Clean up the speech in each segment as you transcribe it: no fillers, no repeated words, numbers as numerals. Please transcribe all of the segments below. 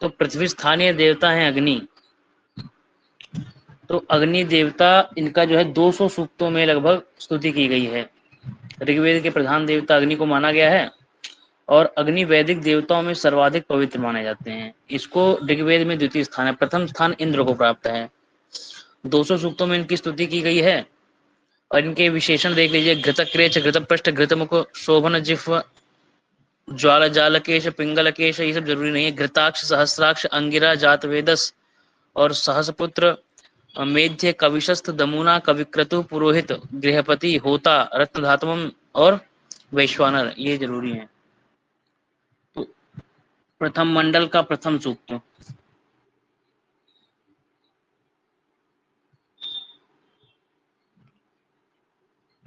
तो पृथ्वी स्थानीय देवता है अग्नि। तो अग्नि देवता इनका जो है 200 सूक्तों में लगभग स्तुति की गई है। ऋग्वेद के प्रधान देवता अग्नि को माना गया है और अग्नि वैदिक देवताओं में सर्वाधिक पवित्र माने जाते हैं। इसको ऋग्वेद में द्वितीय स्थान है, प्रथम स्थान इंद्र को प्राप्त है। 200 सूक्तों में इनकी स्तुति की गई है और इनके विशेषण देख लीजिए। घृतक्रेच, घृतपृष्ठ, घृतमुख, शोभन जिह्व, ज्वाला जालकेश, पिंगलकेश, ये सब जरूरी नहीं है। घृताक्ष, सहस्राक्ष, अंगिरा, जातवेदस और सहसपुत्र, मेध्य, कविशस्थ, दमुना, कविक्रतु, पुरोहित, गृहपति, होता, रत्नधातम और वैश्वानर, ये जरूरी है। तो प्रथम मंडल का प्रथम सूक्त,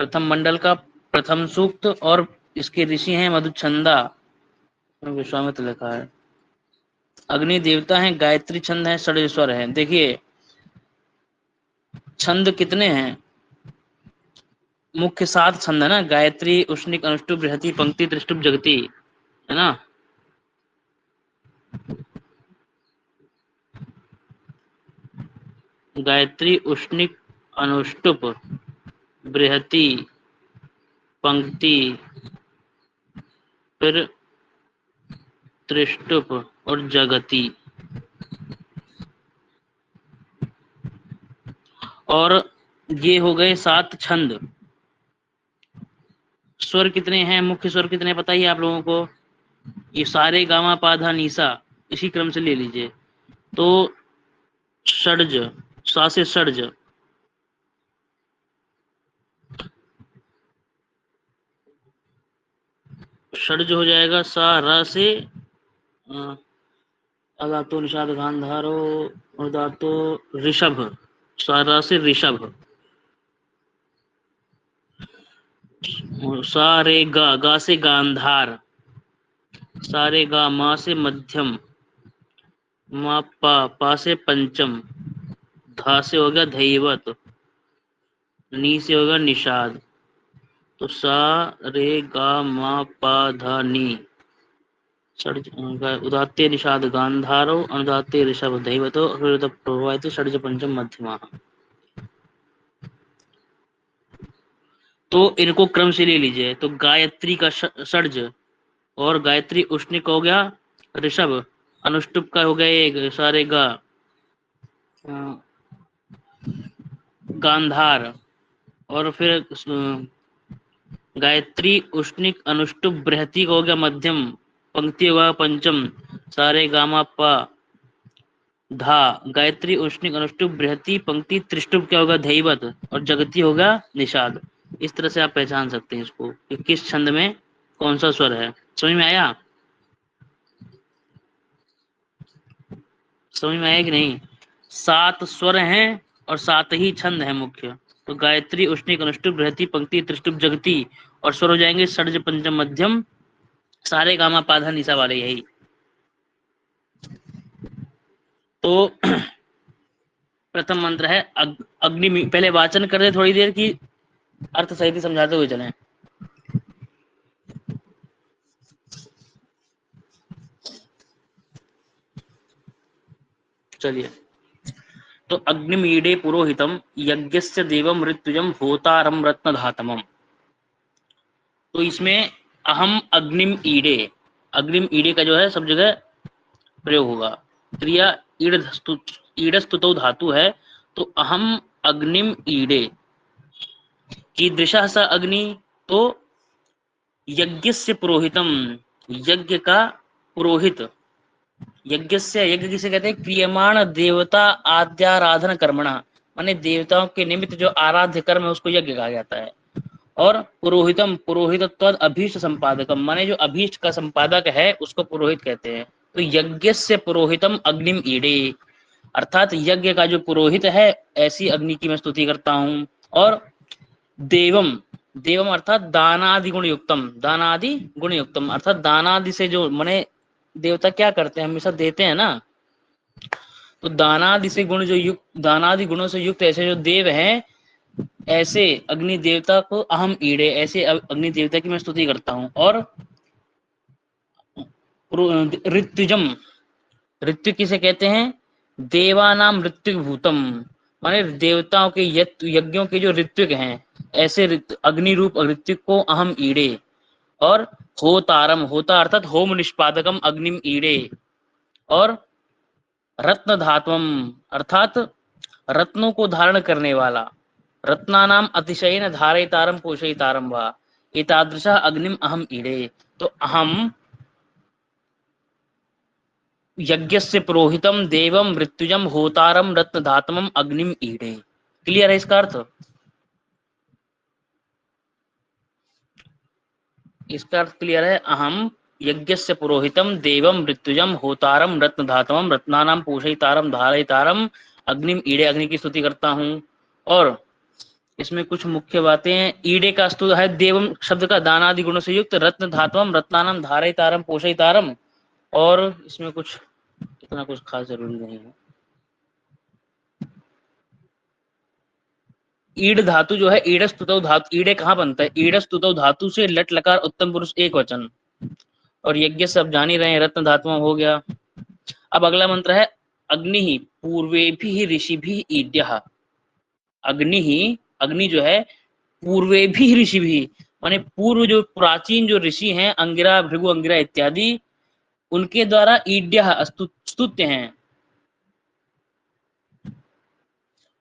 प्रथम मंडल का प्रथम सूक्त और इसके ऋषि हैं मधुचंदा, विश्वामित्र लिखा है। अग्नि देवता है, गायत्री छंद है, षड्स्वर है। देखिए छंद कितने हैं, मुख्य 7 छंद है ना, गायत्री, उष्णिक, अनुष्टुप, बृहति, पंक्ति, त्रिष्टुप, जगति, है ना। गायत्री, उष्णिक, अनुष्टुप, बृहति, पंक्ति, फिर त्रिष्टुप और जगति। और ये हो गए 7 छंद। स्वर कितने हैं, मुख्य स्वर कितने पता ही आप लोगों को, ये सारे गामा पाधा नीसा, इसी क्रम से ले लीजिए। तो षड्ज, सा से षड्ज, षड्ज हो जाएगा सा र से अदातो निषाद गांधारो उदातो ऋषभ, सा र से ऋषभ। सा रे गा से गांधार, सा रे गा मा से मध्यम, मा पा से पंचम, धा से होगा धैवत, नी से होगा निषाद। तो सा रे गा मा पा धा नी, उदात्ते निषाद गांधारो, अनुदात्ते ऋषभ दैवतो, प्रभावित षड्ज पंचम मध्यमा। तो इनको क्रम से ले लीजिए। तो गायत्री का षड्ज, और गायत्री उष्णिक हो गया ऋषभ, अनुष्टुप का हो गया एक सारे गा, गांधार, और फिर गायत्री उष्णिक अनुष्टुप बृहति का हो गया मध्यम, पंक्ति होगा पंचम, सारे गामा पा धा, गायत्री उष्णिक अनुष्टुप बृहति पंक्ति त्रिष्टुप क्या होगा धैवत, और जगति होगा निषाद। इस तरह से आप पहचान सकते हैं इसको कि किस छंद में कौन सा स्वर है। समझ में आया, समझ में आया कि नहीं। 7 स्वर हैं और 7 ही छंद हैं मुख्य। तो गायत्री उष्णिक अनुष्टुप बृहति पंक्ति त्रिष्टुप जगति, और स्वर हो जाएंगे षड्ज पंचम मध्यम, सारे गामा पाधा निशा वाले, यही। तो प्रथम मंत्र है अग्नि। पहले वाचन कर दे थोड़ी देर की, अर्थ सहित समझाते हुए चलें। चलिए, तो अग्निमीडे पुरोहितम यज्ञस्य देवम मृत्युजम होतारम रत्नधातमम। तो इसमें अहम अग्निम ईडे, अग्निम ईडे का जो है सब जगह प्रयोग होगा। क्रिया ईडस्तुतो धातु है, तो अहम अग्निम ईडे कीदृशः स अग्नि, तो यज्ञस्य पुरोहितम, यज्ञ का पुरोहित। यज्ञस्य, यज्ञ किसे कहते हैं, क्रियमाण देवता आद्याराधन कर्मणा, माने देवताओं के निमित्त जो आराध्य कर्म है उसको यज्ञ कहा जाता है। और पुरोहितम, पुरोहितत्वाद अभीष्ट संपादकम, माने जो अभीष्ट का संपादक है उसको पुरोहित कहते हैं। तो यज्ञस्य पुरोहितम अग्निम ईडे, अर्थात यज्ञ का जो पुरोहित है ऐसी अग्नि की मैं स्तुति करता हूँ। और देवम, देवम अर्थात दानादि गुण युक्तम, दानादि गुण युक्तम अर्थात दानादि से जो, माने देवता क्या करते हैं, हमेशा देते हैं ना। तो दानादि से गुण जो युक्त, दानादि गुणों से युक्त ऐसे जो देव हैं, ऐसे अग्नि देवता को अहम ईड़े, ऐसे अग्नि देवता की मैं स्तुति करता हूँ। और ऋत्विजम, ऋत्विक किसे कहते हैं? देवानाम ऋत्विक भूतम, माने देवताओं के यज्ञों के जो ऋत्विक हैं, ऐसे अग्नि रूप ऋत्विक को अहम ईड़े। और होतारम, होता अर्थात होम निष्पादकम अग्निम ईड़े। और रत्न धात्वम अर्थात रत्नों को धारण करने वाला, रत्नानाम अतिशयेन धारयितारम पोषयितारम वा एतादृशः अग्निम अहम ईड़े। तो अहम यज्ञस्य पुरोहितम देवम मृत्युजम होतारम रत्नधातमम अग्निम ईड़े। क्लियर है इसका अर्थ? इसका अर्थ क्लियर है? अहम यज्ञस्य पुरोहितम देवम मृत्युजम होतारम रत्नधातमम रत्नानाम पोषयितारम धारयितारम अग्निम ईड़े। अग्नि की स्तुति करता हूँ। और इसमें कुछ मुख्य बातें हैं। ईड़े का स्तुत है देवम शब्द का दानादि गुणों से युक्त, रत्न धातवम रत्नानाम धारयितारम पोषयितारम। और इसमें कुछ इतना कुछ खास जरूरी नहीं है। ईड धातु जो है, ईड स्तुतौ धातु, ईडे कहाँ बनता है? ईड स्तुतौ धातु से लट लकार उत्तम पुरुष एक वचन। और यज्ञ सब जान ही रहे हैं, रत्न धातु हो गया। अब अगला मंत्र है अग्नि ही पूर्वे भी ऋषि भी ईड्य। अग्नि ही, अग्नि जो है पूर्वे भी ऋषि भी, माने पूर्व जो प्राचीन जो ऋषि हैं, अंगिरा भृगु अंगिरा इत्यादि, उनके द्वारा ईड्य स्तुत्य हैं।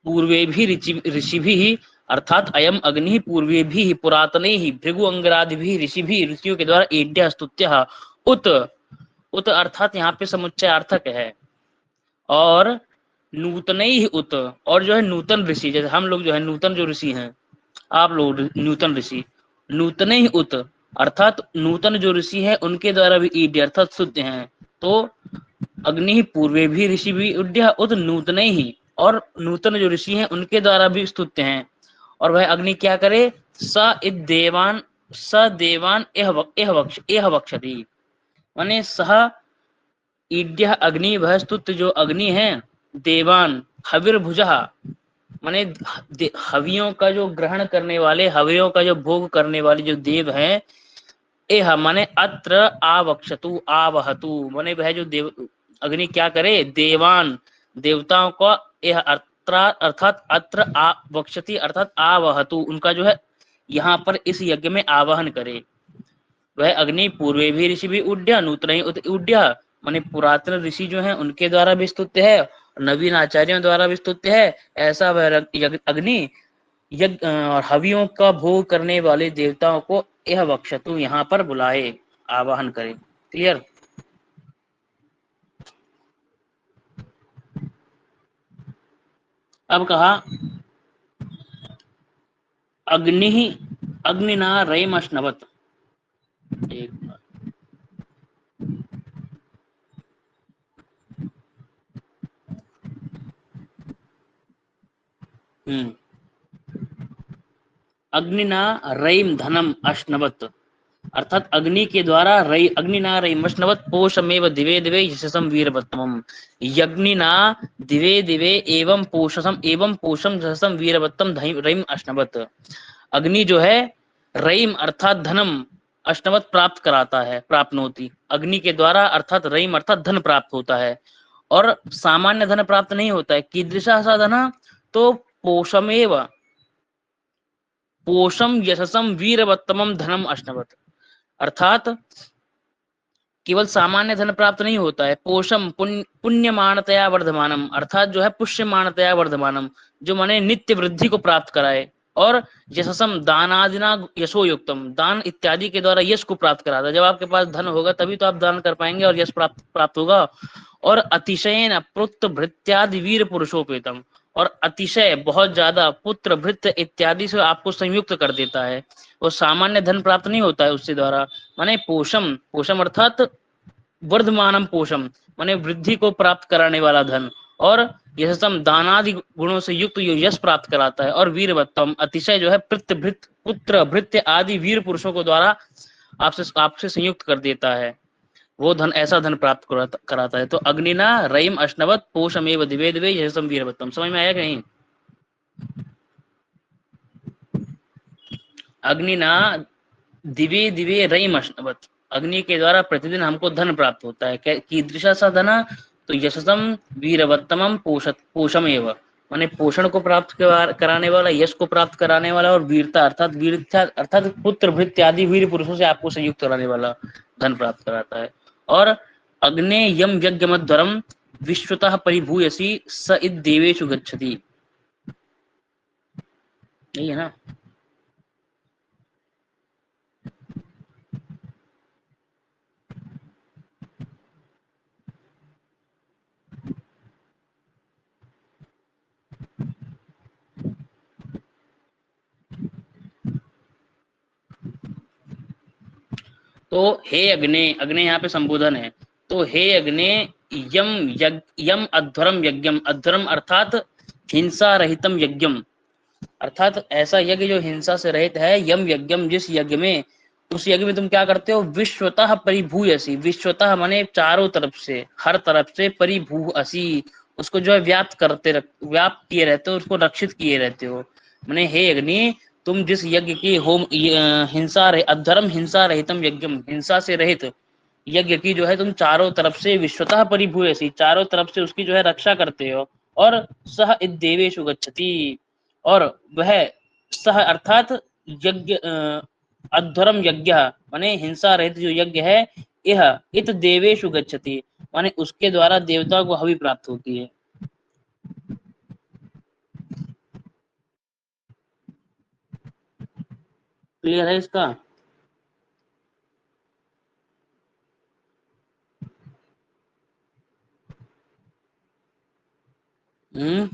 पूर्वे भी ऋषि भी अर्थात अयम अग्नि पूर्वे भी पुरातने ही भृगु अंगरादि भी ऋषि भी, ऋषियों के द्वारा ईड्य स्तुत्य। उत, उत अर्थात यहाँ पे समुच्चयार्थक है। और नूतन ही उत, और जो है नूतन ऋषि, जैसे हम लोग जो है नूतन जो ऋषि हैं, आप लोग नूतन ऋषि, नूतन ही उत अर्थात नूतन जो ऋषि है उनके द्वारा भी ईड्य अर्थात शुद्ध हैं। तो अग्नि ही पूर्वे भी ऋषि भी उड्य उत नूतन ही, और नूतन जो ऋषि हैं उनके द्वारा भी स्तुत्य हैं। और वह अग्नि क्या करे? स देवान एह वक्षति, माने सह ईड्य अग्नि, वह स्तुत्य जो अग्नि है, देवान हविर्भुजः, माने हवियों का जो ग्रहण करने वाले, हवियों का जो भोग करने वाले जो देव हैं, एह माने अत्र आवक्षतु आवहतु, माने वह जो देव अग्नि क्या करे? देवान देवताओं को, यह अर्थात अत्र आवक्षति अर्थात आवहतु, उनका जो है यहाँ पर इस यज्ञ में आवाहन करे। वह अग्नि पूर्वे भी ऋषि भी उड्य नूतन उड्य, माने पुरातन ऋषि जो हैं उनके द्वारा भी स्तुत्य है, नवीन आचार्यों द्वारा भी स्तुत्य है। ऐसा वह अग्नि यज्ञ और हवियों का भोग करने वाले देवताओं को यह वक्षतु यहाँ पर बुलाए, आवाहन करे। क्लियर? अब कहा अग्नि अग्निना रयमश्नवत। एक अग्निना रयम धनम अश्नवत, अर्थात अग्नि के द्वारा रई, अग्निना रयमश्नवत पोषमेव दिवे दिवे यशसम वीरवत्तमम। यज्ञिना दिवे दिवे एवं पोषम यशसम वीरवत्तम रयम अश्नवत। अग्नि जो है रयम अर्थात धनम, अश्नवत प्राप्त कराता है, प्राप्त होती अग्नि के द्वारा, अर्थात रयम अर्थात धन प्राप्त होता है। और सामान्य धन प्राप्त नहीं होता है। कीदृशा सा धन? तो पोषमेव, पोषम यशसम वीरवत्तमम धनम अश्नवत, अर्थात केवल सामान्य धन प्राप्त नहीं होता है। पोषम पुण्यमानतया वर्धमानम, अर्थात जो है पुष्यमानतया वर्धमानम, जो माने नित्य वृद्धि को प्राप्त कराए। और यशसम दानादिना यशो युक्तम, दान इत्यादि के द्वारा यश को प्राप्त कराता है। जब आपके पास धन होगा तभी तो आप दान कर पाएंगे और यश प्राप्त होगा। और अतिशयन पुत्र भृत्यादि वीर पुरुषोपेतम, और अतिशय बहुत ज्यादा पुत्र भृत्य इत्यादि से आपको संयुक्त कर देता है। वो सामान्य धन प्राप्त नहीं होता है उससे द्वारा। माने पोषम, पोषम अर्थात वर्धमानम पोषम, माने वृद्धि को प्राप्त कराने वाला धन। और यशसम दानादि गुणों से युक्त जो यश प्राप्त कराता है। और वीरवत्तम अतिशय जो है पुत्र भृत्य आदि वीर पुरुषों को द्वारा आपसे संयुक्त कर देता है। वो धन, ऐसा धन प्राप्त कराता है। तो अग्निना रयम अश्नवत पोषमेव दिवे दिवे यशसम वीरवत्तम। समझ में आया कहीं? अग्निना दिवे दिवे रयम अश्नवत, अग्नि के द्वारा प्रतिदिन हमको धन प्राप्त होता है। कीदृशा सा धन? तो यशसम वीरवत्तमम पोषमेव, माने पोषण को प्राप्त कराने वाला, यश को प्राप्त कराने वाला, और वीरता अर्थात पुत्र भृत्य आदि वीर पुरुषों से आपको संयुक्त कराने वाला धन प्राप्त कराता है। और अग्ने यम यज्ञमध्वरम विश्वतः परिभूयसी स इत देवेषु गच्छति, यही है ना। तो हे अग्ने, अग्ने यहाँ पे संबोधन है, तो हे अग्ने यम यम अध्वरम यज्ञम, अध्वरम अर्थात हिंसा रहितम यज्ञम, अर्थात ऐसा यज्ञ जो हिंसा से रहित है, यम यज्ञम जिस यज्ञ में, उस यज्ञ में तुम क्या करते हो, विश्वतः परिभूयसी, विश्वतः माने चारों तरफ से, हर तरफ से, परिभूअसी उसको जो है व्याप्त किए रहते हो, उसको रक्षित किए रहते हो। माने हे अग्नि, तुम जिस यज्ञ की अधर्म हिंसा रहितम यज्ञम, हिंसा से रहित यज्ञ की जो है तुम चारों तरफ से विश्वतः परिभूयसी, चारों तरफ से उसकी जो है रक्षा करते हो। और सह देवेषु गच्छति, और वह सह अर्थात यज्ञ अध्वरम यज्ञ माने हिंसा रहित जो यज्ञ है, यह इत देवेषु गच्छति माने उसके द्वारा देवताओं को हवि प्राप्त होती है। क्लियर है इसका? हम्म।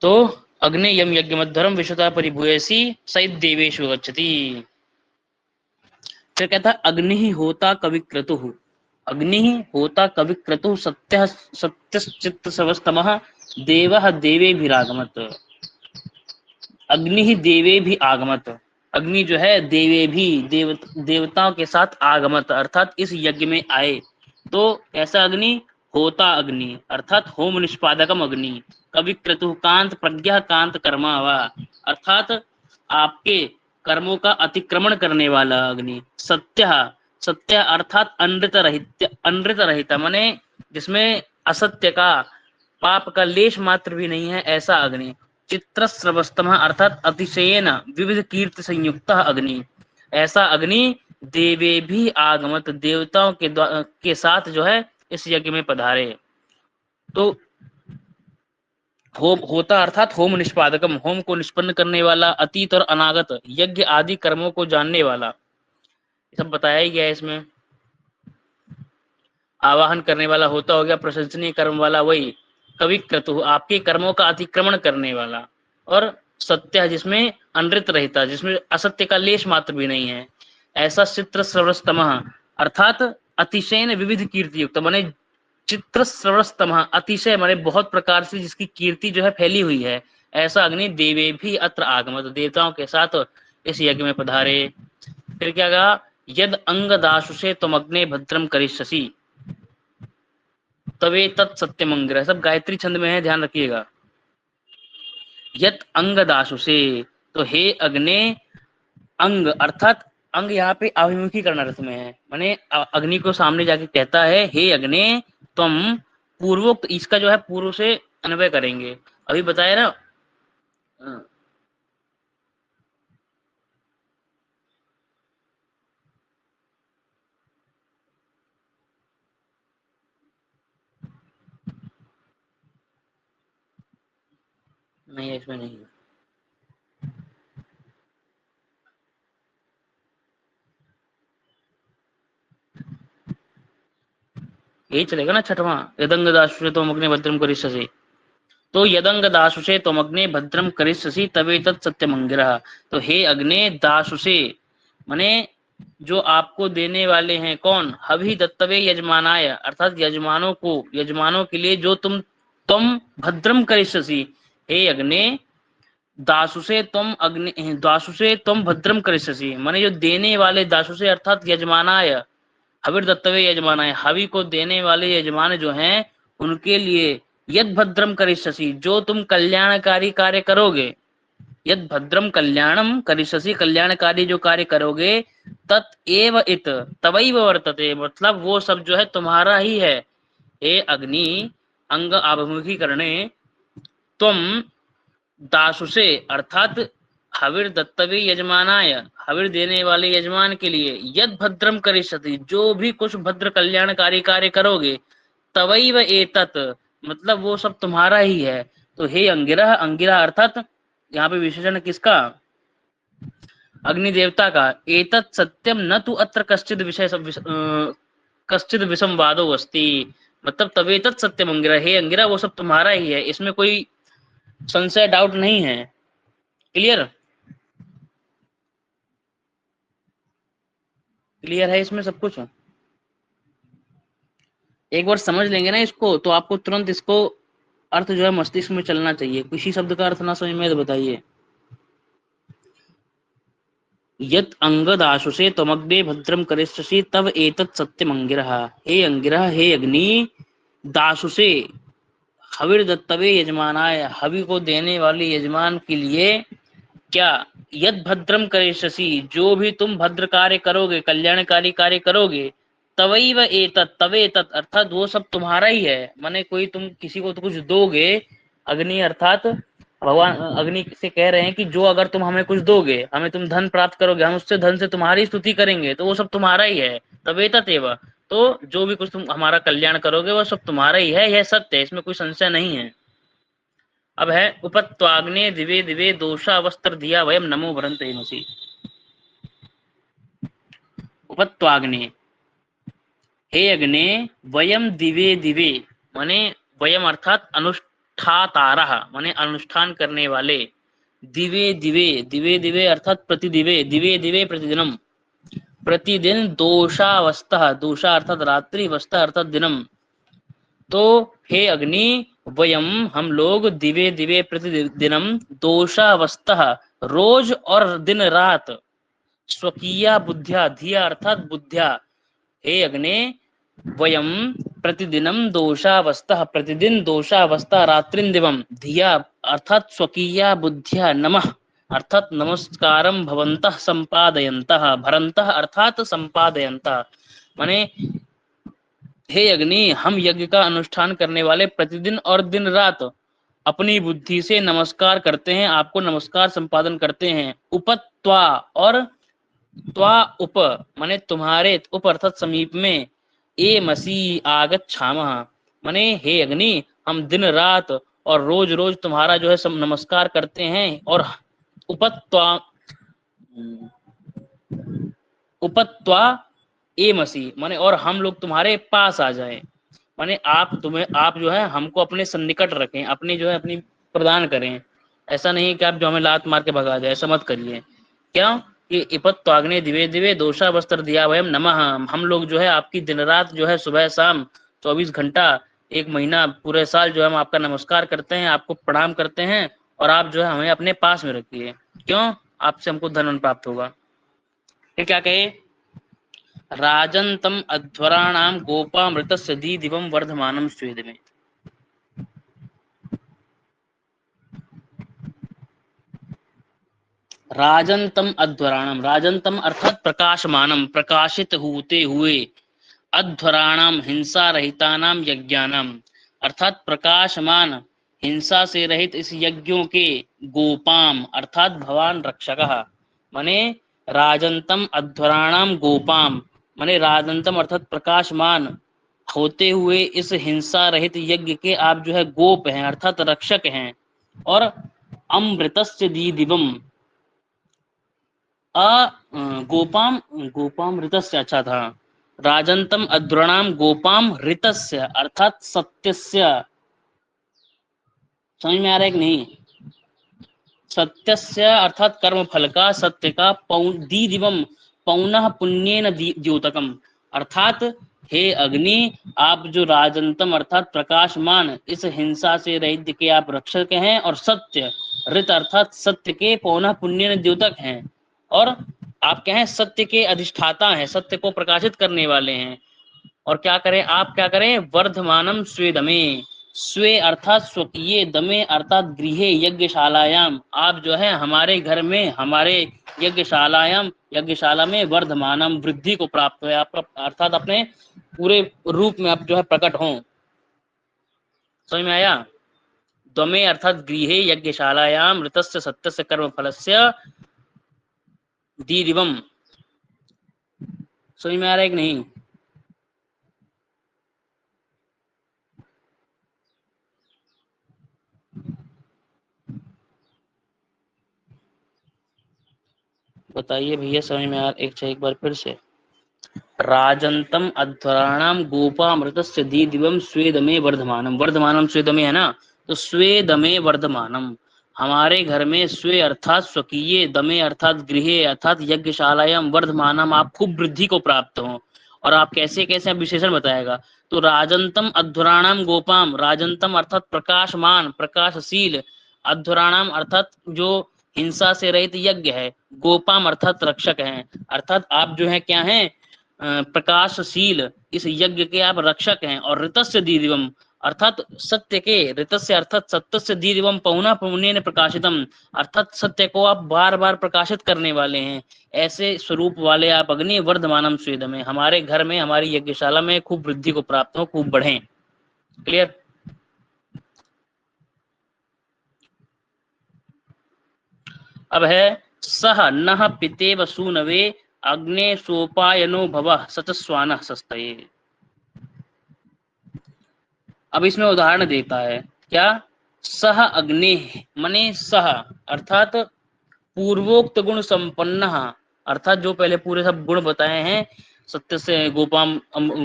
तो अग्नि यम यज्ञ मध्यम विश्वता परिभूयसी सहित देवेशु गच्छति। फिर कहता अग्नि ही होता कविक्रतु, अग्नि ही होता कविक्रतु सत्य सत्य चित्त सवस्तमः देवः देवे भी आगमत, अग्नि ही देवे भी आगमत, अग्नि जो है देवे भी देवताओं के साथ आगमत अर्थात इस यज्ञ में आए। तो ऐसा अग्नि होता अग्नि अर्थात होम निष्पादकम अग्नि, कविक्रतु कांत प्रज्ञा कांत कर्मा वा अर्थात आपके कर्मों का अतिक्रमण करने वाला अग्नि, सत्य सत्य अर्थात अनृत रहित माने जिसमें असत्य का पाप का लेश मात्र भी नहीं है, ऐसा अग्नि। चित्रस्रवस्तम अर्थात अतिशयन विविध कीर्ति संयुक्त अग्नि, ऐसा अग्नि देवे भी आगमत देवताओं के साथ जो है इस यज्ञ में पधारे। तो होम होता अर्थात होम निष्पादकम, होम को निष्पन्न करने वाला, अतीत और अनागत यज्ञ आदि कर्मों को जानने वाला, सब बताया ही गया है इसमें। आवाहन करने वाला होता हो गया, प्रशंसनीय कर्म वाला वही कविक्रतु आपके कर्मों का अतिक्रमण करने वाला, और सत्य जिसमें अनृत रहता, जिसमें असत्य का लेश मात्र भी नहीं है, ऐसा चित्र सर्वस्तम अर्थात अतिशय विविध कीर्ति युक्त माने चित्र सर्वस्तम अतिशय माने बहुत प्रकार से जिसकी कीर्ति जो है फैली हुई है, ऐसा अग्नि देवे भी अत्र आगमत देवताओं के साथ इस यज्ञ में पधारे। फिर क्या कहा, यद अंग दासु से तुम अग्ने भद्रम करिष्यसि तवे तत्सत्य मंग्रह, सब गायत्री छंद में है, ध्यान रखिएगा। यत अंग दासु से, तो हे अग्ने अंग अर्थात अंग यहाँ पे अभिमुखीकरण अर्थ में है, माने अग्नि को सामने जाके कहता है हे अग्ने तुम पूर्वोक्त, इसका जो है पूर्व से अन्वय करेंगे, अभी बताया ना। नहीं इसमें नहीं, यही चलेगा ना छठवां, यदंग दासु तुम अग्नि भद्रम करिष्यसि, तो यदंग दासुषे तुम अग्ने भद्रम करिष्यसि तवे तत् सत्य मंगिरः, तो हे अग्ने दासुषे माने जो आपको देने वाले हैं, कौन, हवि दत्तवे यजमानाय अर्थात यजमानों को, यजमानों के लिए जो तुम भद्रम करिष्यसि, हे अग्ने दासुषे तुम अग्नि दासुषे तुम भद्रम करिष्यसि माने जो देने वाले, दासुषे अर्थात यजमानाय, हविर दत्तवे यजमानाय हवि को देने वाले यजमान जो हैं उनके लिए, यद भद्रम करिष्यसि जो तुम कल्याणकारी कार्य करोगे, यद भद्रम कल्याणम करिष्यसि, कल्याणकारी जो कार्य करोगे, तत् एव इत तवैव वर्तते, मतलब वो सब जो है तुम्हारा ही है। हे अग्नि अंग आभिमुखीकरणे त्वम दासुषे, अर्थात हविर दत्तवे यजमानाय, हविर देने वाले यजमान के लिए, यद भद्रम करिष्यति, जो भी कुछ भद्र कल्याणकारी कार्य करोगे, तवैव एतत्, मतलब वो सब तुम्हारा ही है। तो हे अंगिरा, अंगिरा अर्थात यहाँ पे विशेषण किसका, अग्नि देवता का। एतत् सत्यम न तु अत्र कश्चिद विषय कश्चिद विषम वादो अस्ति, मतलब तवे तत् सत्यम अंगिरा, हे अंगिरा वो सब तुम्हारा ही है, इसमें कोई संशय डाउट नहीं है। क्लियर, क्लियर है इसमें सब कुछ। एक बार समझ लेंगे ना इसको, तो आपको तुरंत इसको अर्थ जो है मस्तिष्क में चलना चाहिए। किसी शब्द का अर्थ ना समझ में तो बताइए। यत अंगद आशुषे त्वमग्ने भद्रम करिष्यसि तव एतत् सत्यम अंगिरः, हे अंगिरः, हे अग्नि, दाशुषे हविर दत्तवे यजमानाय, हवि को देने वाले यजमान के लिए, क्या, यद भद्रम करिष्यसि, जो भी तुम भद्र कार्य करोगे, कल्याणकारी कार्य करोगे, तवैव एतत्, तवे तत् अर्थात वो सब तुम्हारा ही है, माने कोई तुम किसी को तो कुछ दोगे, अग्नि अर्थात भगवान अग्नि से कह रहे हैं कि जो अगर तुम हमें कुछ दोगे, हमें तुम धन प्राप्त करोगे, हम उससे धन से तुम्हारी स्तुति करेंगे, तो वो सब तुम्हारा ही है। तवे तत्व, तो जो भी कुछ तुम हमारा कल्याण करोगे वो सब तुम्हारा ही है, यह सत्य है, इसमें कोई संशय नहीं है। अब है उपत्वाग्ने दिवे दिवे दोषा वस्त्र दिया वयम नमो भरंते मसी। उपत्वाग्ने, हे अग्ने, वयम दिवे दिवे, माने वयम अर्थात अनुष्ठातारः, माने अनुष्ठान करने वाले, दिवे दिवे, दिवे दिवे अर्थात प्रतिदिवे, दिवे दिवे प्रतिदिनम, प्रतिदिन, दोषावस्था, दोषा अर्थात रात्रि, वस्ता अर्थात दिनम, तो हे अग्नि, वयम हम लोग, दिवे दिवे प्रतिदिनम, दोषावस्था रोज और दिन रात, स्वकीया बुद्धिया, धिया अर्थात बुद्धिया, हे अग्ने, वयम प्रतिदिनम दोषावस्था, प्रतिदिन दोषावस्था रात्रिन दिवम, धिया अर्थात स्वकीया बुद्धिया, नमः अर्थात नमस्कारम भवन्तः संपादयन्तः, भरन्तः अर्थात संपादयन्तः, माने हे अग्नि, हम यज्ञ का अनुष्ठान करने वाले प्रतिदिन और दिन रात अपनी बुद्धि से नमस्कार करते हैं, आपको नमस्कार संपादन करते हैं। उपत्वा, और त्वा उप, माने तुम्हारे, उप अर्थात समीप में, ए मसी आगच्छामः, माने हे अग्नि, हम दिन रात और रोज रोज तुम्हारा जो है सब नमस्कार करते हैं। और उपत्वा, उपत्वा ए मसी, माने और हम लोग तुम्हारे पास आ जाए, माने आप जो है हमको अपने सन्निकट रखें, अपनी जो है अपनी प्रदान करें। ऐसा नहीं कि आप जो हमें लात मार के भगा जाए, ऐसा मत करिए। क्यों कि इपत्वाग्ने दिवे दिवे दोषा वस्त्र दिया वयम नमः, हम लोग जो है आपकी दिन रात जो है सुबह शाम 24 घंटा, एक महीना, पूरे साल जो है हम आपका नमस्कार करते हैं, आपको प्रणाम करते हैं, और आप जो है हमें अपने पास में रखिए। क्यों, आपसे हमको धन प्राप्त होगा। फिर क्या कहे, राजन्तम अध्वराणाम गोपामृतस्य दी दिवम वर्धमानम स्वेद में। राजन्तम अध्वराणम, राजन्तम अर्थात प्रकाशमानम, प्रकाशित होते हुए, अध्वराणाम हिंसा रहितानाम यज्ञानाम, अर्थात प्रकाशमान हिंसा से रहित इस यज्ञों के, गोपाम अर्थात भवान रक्षकः, माने राजन्तम अध्वराणाम गोपाम, माने राजन्तम अर्थात प्रकाशमान होते हुए इस हिंसा रहित यज्ञ के आप जो है गोप हैं, अर्थात रक्षक हैं। और अमृतस्य दी दिवम, गोपाम, गोपाम ऋतस्य, अच्छा था, राजन्तम अध्वराणाम गोपाम ऋतस्य अर्थात सत्यस्य, समझ में आ रहा है कि नहीं, सत्यस्य अर्थात कर्म फल का, सत्य का, दी दिवम पौनः पुण्येन द्योतकम, अर्थात हे अग्नि, आप जो राजंतम अर्थात प्रकाशमान इस हिंसा से रहित के आप रक्षक हैं, और सत्य, ऋत अर्थात सत्य के, पौनः पुण्येन द्योतक हैं, और आप क्या हैं, सत्य के अधिष्ठाता हैं, सत्य को प्रकाशित करने वाले हैं। और क्या करें, आप क्या करें, वर्धमानम स्वेदमे, स्वे अर्थात स्वकीय, दमे अर्थात गृहे, यज्ञशालायाम आप जो है हमारे घर में, हमारे यज्ञशालायाम यज्ञशाला में वर्धमानम वृद्धि को प्राप्त हो, आप अर्थात अपने पूरे रूप में आप जो है प्रकट हों। समझ में आया? दमे अर्थात गृहे यज्ञशालायाम ऋतस्य सत्यस्य कर्म फलस्य दीदिवम। समझ में आ रहा है कि नहीं? बताइए भैया, समझ में आ एक बार फिर से। राजंतम अध्वराणाम गोपामृतस्य दीदिवम स्वेदमे वर्धमानम, वर्धमानम स्वेदमे है ना, तो स्वेदमे वर्धमानम हमारे घर में, स्वे अर्थात स्वकीय, दमे अर्थात गृहे अर्थात यज्ञशालायाम वर्धमानम आप खूब वृद्धि को प्राप्त हो। और आप कैसे कैसे आप विशेषण बताएगा, तो राजंतम अध्वराणाम गोपाम, राजंतम अर्थात प्रकाशमान प्रकाशशील, अध्वराणाम अर्थात जो हिंसा से रहित यज्ञ है, गोपाम अर्थात रक्षक हैं, अर्थात आप जो है क्या हैं, प्रकाशशील, इस यज्ञ के आप रक्षक हैं। और ऋतस्य दीदिवम अर्थात सत्य के, ऋतस्य अर्थात सत्यस्य दीदिवम पहुना पुण्य प्रकाशितम अर्थात सत्य को आप बार बार प्रकाशित करने वाले हैं, ऐसे स्वरूप वाले आप अग्नि वर्धमानम स्वेद में हमारे घर में, हमारी यज्ञशाला में खूब वृद्धि को प्राप्त हो, खूब बढ़े। क्लियर? अब है सह नह पितेव सूनवे अग्ने सोपायनो भव सचस्वान सस्तये। अब इसमें उदाहरण देता है क्या, सह अग्नि मने सह अर्थात पूर्वोक्त गुण संपन्न, अर्थात जो पहले पूरे सब गुण बताए हैं, सत्य से गोपाम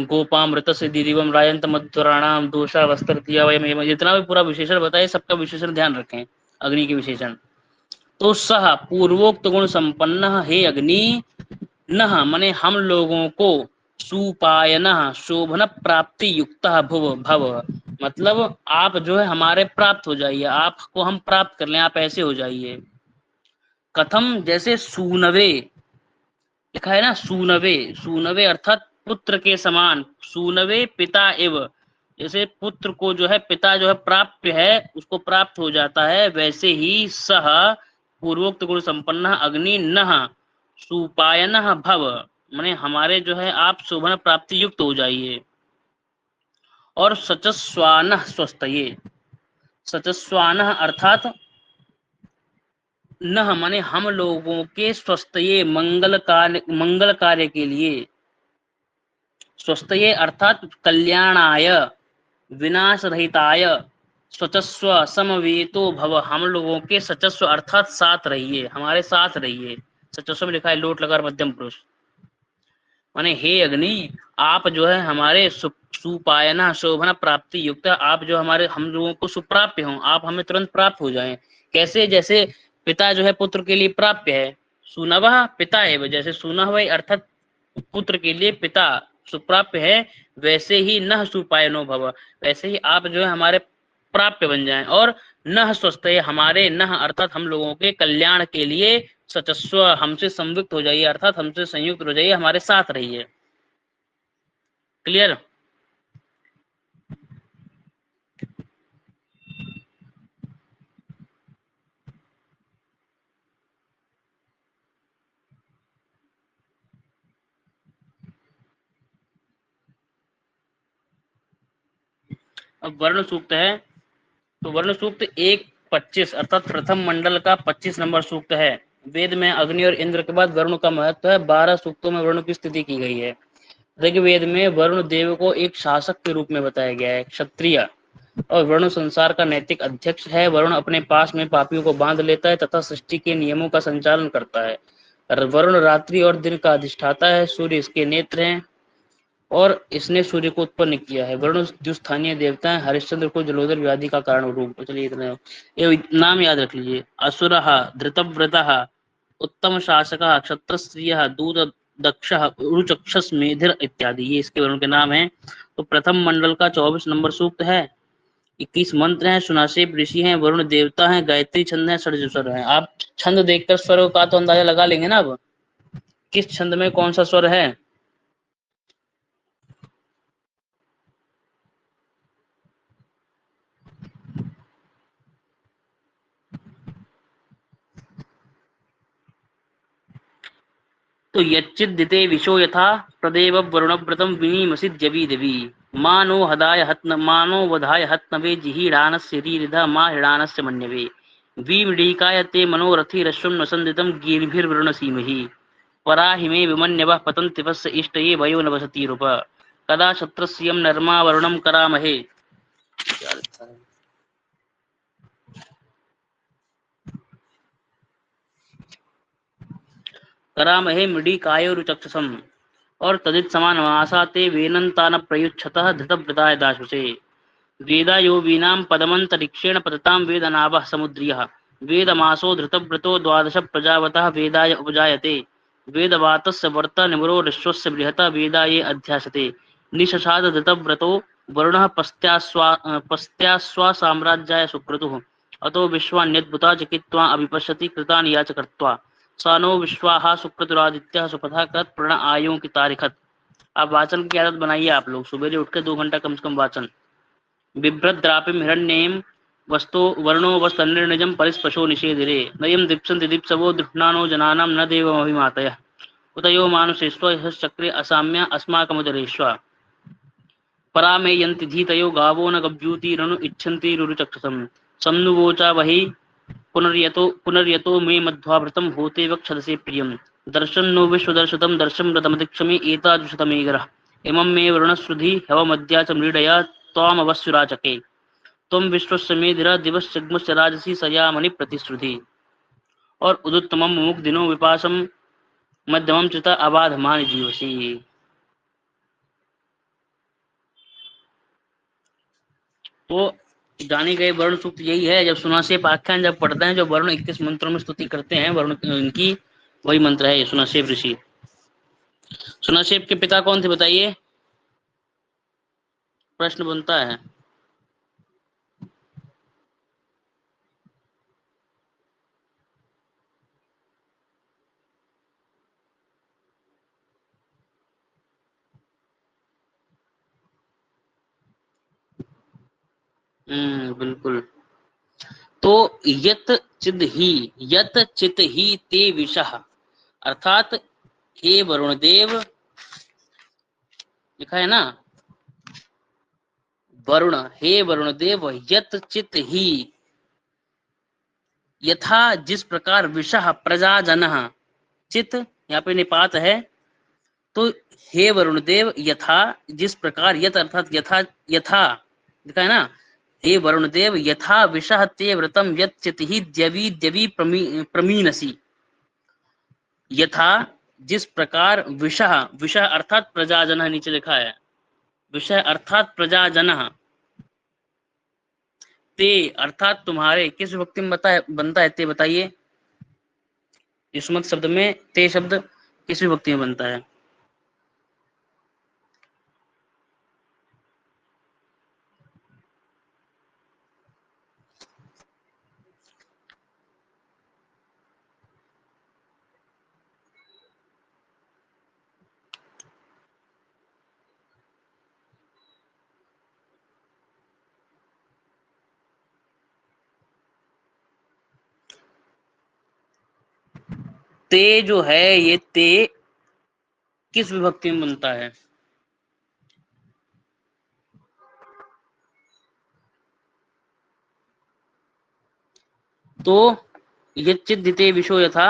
गोपाम ऋत से दीदिवम रायंत मध्वराणाम दोषा वस्त्र दिया वयम, जितना भी पूरा विशेषण बताए सबका विशेषण ध्यान रखें, अग्नि के विशेषण। तो सह पूर्वोक्त गुण संपन्न हे अग्नि, नह मने हम लोगों को, सुपायन शोभन प्राप्ति युक्त भव भव मतलब आप जो है हमारे प्राप्त हो जाइए, आपको हम प्राप्त कर लें, आप ऐसे हो जाइए। कथम, जैसे सूनवे लिखा है ना, सूनवे, सूनवे अर्थात पुत्र के समान, सूनवे पिता एव, जैसे पुत्र को जो है पिता जो है प्राप्त है, उसको प्राप्त हो जाता है, वैसे ही सह पूर्वोक्त गुण संपन्न अग्नि नह सुपायन भव माने हमारे जो है आप शोभन प्राप्ति युक्त हो जाइए। और सचस्वान स्वस्थये, सचस्वान अर्थात न माने हम लोगों के स्वस्थये मंगल कार्य के लिए, स्वस्थये अर्थात कल्याणाय विनाश रहिताय, स्वचस्व समवेतो भव हम लोगों के सचस्व अर्थात साथ रहिए, हमारे साथ रहिए। सचस्व में लिखा है लोट लगा मध्यम पुरुष, माने हे अग्नि आप जो है हमारे सुपायना शोभना प्राप्ति युक्त, आप जो हमारे हम लोगों को सुप्राप्य हो, आप हमें तुरंत प्राप्त हो जाएं। कैसे, जैसे पिता जो है पुत्र के लिए प्राप्य है, सुनवह पिता है, जैसे सुना हुआ अर्थात पुत्र के लिए पिता सुप्राप्य है, वैसे ही नह सुपायनो भव वैसे ही आप जो है हमारे प्राप्य बन जाएं। और नह स्वस्थ हमारे, नह अर्थात हम लोगों के कल्याण के लिए, सचस्व हमसे संयुक्त हो जाइए, अर्थात हमसे संयुक्त हो जाइए, हमारे साथ रहिए। क्लियर? अब वर्ण सूक्त है, तो वर्ण सूक्त 1:25 अर्थात प्रथम मंडल का 25 नंबर सूक्त है। वेद में अग्नि और इंद्र के बाद वरुण का महत्व है, 12 सूक्तों में वरुण की स्थिति की गई है। ऋग्वेद में वरुण देव को एक शासक के रूप में बताया गया है, क्षत्रिय, और वरुण संसार का नैतिक अध्यक्ष है। वरुण अपने पास में पापियों को बांध लेता है तथा सृष्टि के नियमों का संचालन करता है। वरुण रात्रि और दिन का अधिष्ठाता है, सूर्य इसके नेत्र हैं और इसने सूर्य को उत्पन्न किया है। वरुण जो स्थानीय देवता है, हरिश्चंद्र को जलोदर व्याधि का कारण रूप। चलिए इतना ये नाम याद रख लीजिए। असुर धृतव्रत उत्तम शासक क्षत्रस्त्रिय दूत दक्ष रुचक्षस मेधिर इत्यादि, ये इसके वरुण के नाम हैं। तो प्रथम मंडल का 24 नंबर सूक्त है, 21 मंत्र हैं, सुनासेब ऋषि हैं, वरुण देवता हैं, गायत्री छंद है, षड स्वर है। आप छंद देखकर स्वर का तो अंदाजा लगा लेंगे ना अब किस छंद में कौन सा स्वर है। तो यच्चिद्दिते विशो यथा प्रदेव वरुणव्रतं विनीमसि द्यवी देवी मानो वधाय हत्नवे जिहीडानस्य रीरिधा मा हिडानस्य मन्यवे विमृढीकाय ते मनोरथी रश्वं वसन्दितं गीर्भिर्वरुणसीमहि पराहिमे विमन्यवः पतन्ति वस्य इष्टये भयो न वसतिरुप कदा क्षत्रस्यं नर्मा वरुणं करामहे। करामहे मृडी कायोरुचक्षसम् और तदित समान मासा ते वेनन्तान प्रयुच्छतः धृतव्रताय दाशुषे वेदा यो वीनां पदमन्तरिक्षेण पततां वेदनाभः समुद्रियः वेदमासो धृतव्रतो द्वादश प्रजावतः वेदाय उपजायते वेदवातस्य वर्त निमरो ऋष्वस्य बृहता वेदाये अध्यासते निशशाद धृतव्रतो वरुणः पस्त्यास्वा साम्राज्याय सुक्रतुः अतो विश्वान्यद्भुता चिकित्वा अभिपश्यति कृतानि याच कृत्वा स नो विश्वाहा सुक्रतुरादित्यः सुपथा कृत प्रण आयुं की तारिखत। आप वाचन की आदत बनाइए, आप लोग सुबह उठ के 2 घंटा कम से कम वाचन। बिभ्रद्रापिं हिरण्येयं वस्तो वर्णो वस्तनिर्निजं परिस्पशो निषेधिरे नयं दीप्सन्ति दीप्सवो दृह्णानो जनानां न देवमभिमातयः उतयो मानुषेष्व चक्रे असाम्य अस्माकमुदरेष्व परा मे यन्ति धीतयो गावो न गभ्यूतिरनु इच्छन्ति रुरुचक्षसं सम्नुवोचा वहि पुनर्यतो मे मध्वाभृतं होते वक्षदसे प्रियं दर्शन नो विश्वदर्शतं दर्शं रतमदीक्षमे एतादृशतमेगरः इमं मे वरुणश्रुधि हवमद्या च मृडया त्वामवस्युराचके त्वं विश्वस्य मेधिरा दिवश्चग्मस्य राजसी सयामणि प्रतिश्रुति और उदुत्तमं मुमुख दिनो विपासम मध्यमं चिता अबाधमान जीवसी। तो जाने गए वरुण सूक्त यही है, जब सुनासेप आख्यान जब पढ़ते हैं, जो वरुण 21 मंत्रों में स्तुति करते हैं वरुण इनकी, वही मंत्र है सुनासेप ऋषि। सुनासेप के पिता कौन थे बताइए, प्रश्न बनता है। बिल्कुल। तो यत चित ही ते विषः, अर्थात हे वरुण देव, लिखा है ना वरुण, हे वरुण देव, यत चित ही, यथा जिस प्रकार, विषः प्रजाजन, चित यहाँ पे निपात है, तो हे वरुण देव यथा जिस प्रकार, यत अर्थात यथा, यथा लिखा है ना, हे वरुण देव यथा विषः ते व्रतम यत चित ही द्यवी द्यवी प्रमीनसी, यथा जिस प्रकार, विषः, विषः अर्थात प्रजाजन, नीचे लिखा है विषय अर्थात प्रजाजन, ते अर्थात तुम्हारे, किस विभक्ति में बनता है ते बताइए, युष्मत शब्द में ते शब्द किस विभक्ति में बनता है। ते जो है, ये ते किस विभक्ति में बनता है, तो यच्चिद्दिते विशो यथा,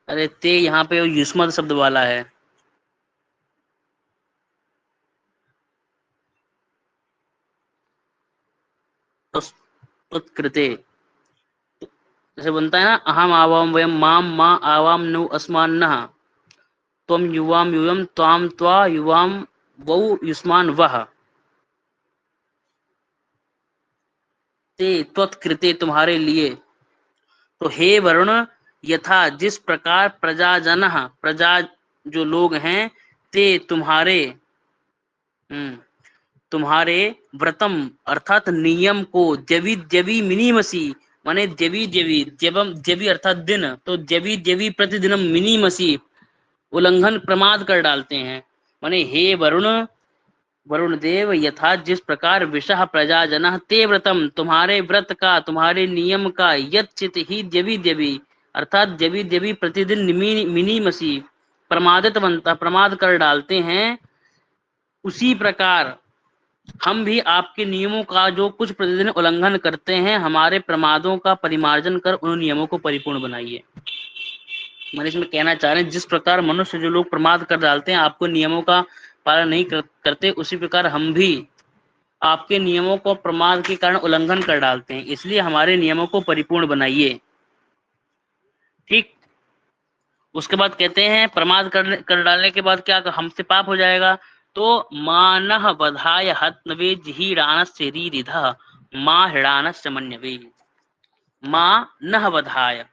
अरे ते यहाँ पे युष्मत शब्द वाला है, उत्कृते, जैसे बनता है ना, अहम आवाम वयम माम मा आवाम नु अस्मान्नः त्वम युवाम युवम त्वाम त्वा युवाम वौ युष्मान वह, ते त्वत्कृते तुम्हारे लिए, तो हे वरुण यथा जिस प्रकार, प्रजाजन प्रजा जो लोग हैं, ते तुम्हारे, तुम्हारे व्रतम अर्थात नियम को, द्यवी द्यवी मिनीमसी माने द्यवी द्यवी, द्यवम द्यवी अर्थात दिन, तो द्यवी द्यवी प्रतिदिनम मिनीमसी उल्लंघन प्रमाद कर डालते हैं, माने हे वरुण वरुण देव यथा जिस प्रकार विषह प्रजा जन ते व्रतम तुम्हारे व्रत का तुम्हारे नियम का यच्चित ही द्यवि द्यवि अर्थात द्यवि द्यवि प्रतिदिन मिनी मसी प्रमादितवंता प्रमाद कर डालते हैं, उसी प्रकार हम भी आपके नियमों का जो कुछ प्रतिदिन उल्लंघन करते हैं, हमारे प्रमादों का परिमार्जन कर उन नियमों को परिपूर्ण बनाइए। मैंने इसमें कहना चाह रहे हैं जिस प्रकार मनुष्य जो लोग प्रमाद कर डालते हैं, आपको नियमों का पालन नहीं करते, उसी प्रकार हम भी आपके नियमों को प्रमाद के कारण उल्लंघन कर डालते हैं, इसलिए हमारे नियमों को परिपूर्ण बनाइए। ठीक। उसके बाद कहते हैं प्रमाद कर डालने के बाद क्या हमसे पाप हो जाएगा, तो मानह बधाय हत्नवे जिहीडानस्य रीरिधः मां हिडानस्य मन्यवे। मां नह बधाय,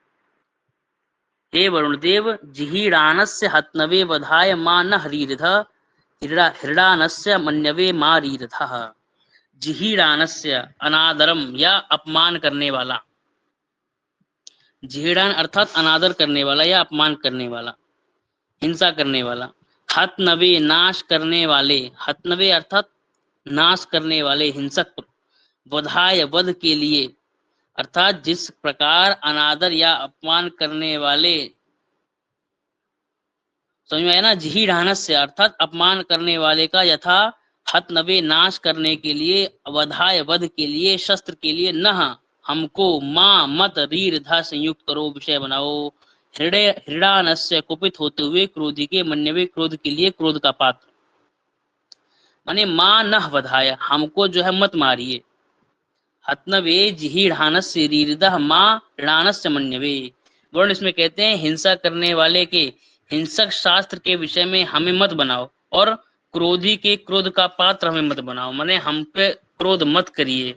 हे वरुण देव, जिहीडानस्य हत्नवे बधाय मां न रीरिधः हृडानस्य मन्यवे मां रीरिधः। जिहीडानस्य अनादरम या अपमान करने वाला, जिहीडान अर्थात अनादर करने वाला या अपमान करने वाला, हिंसा करने वाला। हतनवे नाश करने वाले, हतनवे अर्थात नाश करने वाले हिंसक। वधाय वध के लिए, अर्थात जिस प्रकार अनादर या अपमान करने वाले, समझ में आया ना, जिहीडानस्य अर्थात अपमान करने वाले का, यथा हतनवे नाश करने के लिए, वधाय वध के लिए, शस्त्र के लिए, न हमको मां मत रीरधा संयुक्त करो, विषय बनाओ। हृदय हृडानस्य कुपित होते हुए क्रोधी के, मन्यवे क्रोध के लिए, क्रोध का पात्र। माने मां न वधाय, हमको जो है मत मारिए। हतनवे जिहीडानस्य रीरधा मां ऋणानस्य मन्यवे। वर्ण इसमें कहते हैं हिंसा करने वाले के हिंसक शास्त्र के विषय में हमें मत बनाओ, और क्रोधी के क्रोध का पात्र हमें मत बनाओ, माने हम पे क्रोध मत करिए।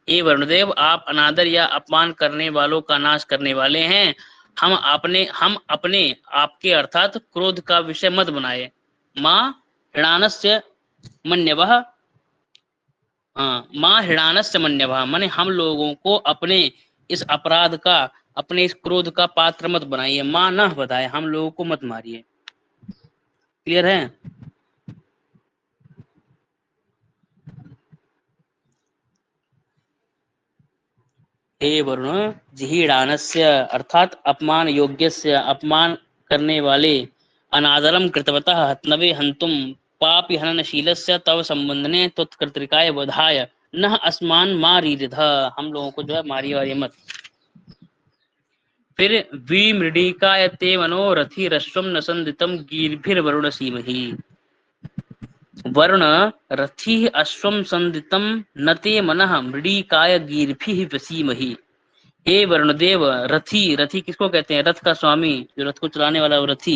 हे वरुणदेव, आप अनादर या अपमान करने वालों का नाश करने वाले हैं, हम अपने आपके अर्थात क्रोध का विषय मत बनाए। मां हृणानस्य मन्यवः, मां हृणानस्य मन्यवः, माने हम लोगों को अपने इस अपराध का, अपने इस क्रोध का पात्र मत बनाइए। मां न बताए, हम लोगों को मत मारिए। क्लियर है? हे वरुण, जिहीडानस्य अर्थात अपमान योग्यस्य, अपमान करने वाले, अनादरम कृतवतः हतनवे हंतुम पापि हननशीलस्य तव संबंधने त्वत्कर्तृकाय वधाय न अस्मान मां रीरिधः, हम लोगों को जो है मारिए वारिए मत। फिर विमृडिकाय ते मनोरथी रश्वम न संदितम गीर्भिर्वरुण सीमहि। वरुण रथी अश्वम संदितम न ते मनः मृडिकाय गीर्भिः वसीमहि। हे वरुणदेव, रथी, रथी किसको कहते हैं? रथ का स्वामी, जो रथ को चलाने वाला वो रथी,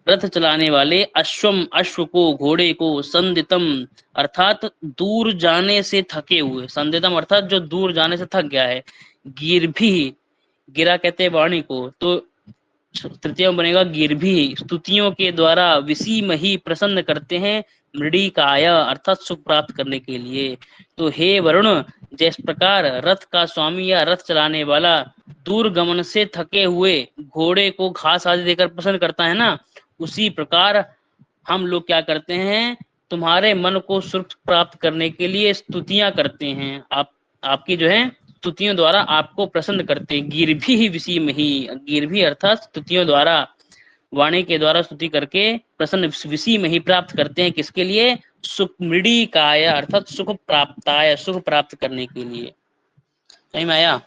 रथ चलाने वाले, अश्वम अश्व को, घोड़े को, संदितम अर्थात दूर जाने से थके हुए, संदितम अर्थात जो दूर जाने से थक गया है, गीर्भी, गिरा कहते हैं वाणी को, तो तृतीय में बनेगा गिरभी, स्तुतियों के द्वारा, विसीमहि प्रसन्न करते हैं, मृडिकाय अर्थात सुख प्राप्त करने के लिए। तो हे वरुण, जिस प्रकार रथ का स्वामी या रथ चलाने वाला दूर गमन से थके हुए घोड़े को घास आदि देकर प्रसन्न करता है ना, उसी प्रकार हम लोग क्या करते हैं, तुम्हारे मन को सुख प्राप्त करने के लिए स्तुतियां करते हैं। आपकी जो है स्तुतियों द्वारा आपको प्रसन्न करते हैं। गिरभी ही विसीमहि, गिरभी अर्थात स्तुतियों द्वारा, वाणी के द्वारा स्तुति करके प्रसन्न विसीमहि प्राप्त करते हैं, किसके लिए? सुख मृडिकाय अर्थात सुख प्राप्ताय, सुख प्राप्त करने के लिए। सही में आया?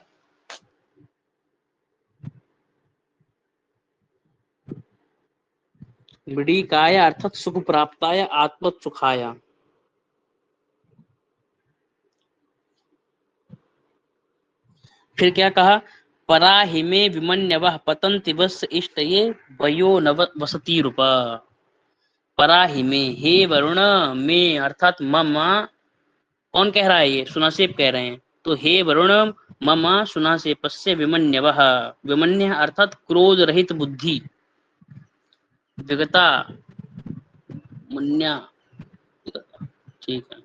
मृडिकाय अर्थात सुख प्राप्ताय, आत्म सुखाय। फिर क्या कहा? पराहिमे विमन्यवः पतन्ति वस्य इष्टये वयो नव वसति रूपा। पराहिमे, हे वरुण, में अर्थात मम, कौन कह रहा है? ये सुनासेप कह रहे हैं। तो हे वरुण, मम सुनासेपस्य विमन्यवः, विमन्य अर्थात क्रोध रहित बुद्धि, विगता मुन्या, ठीक है।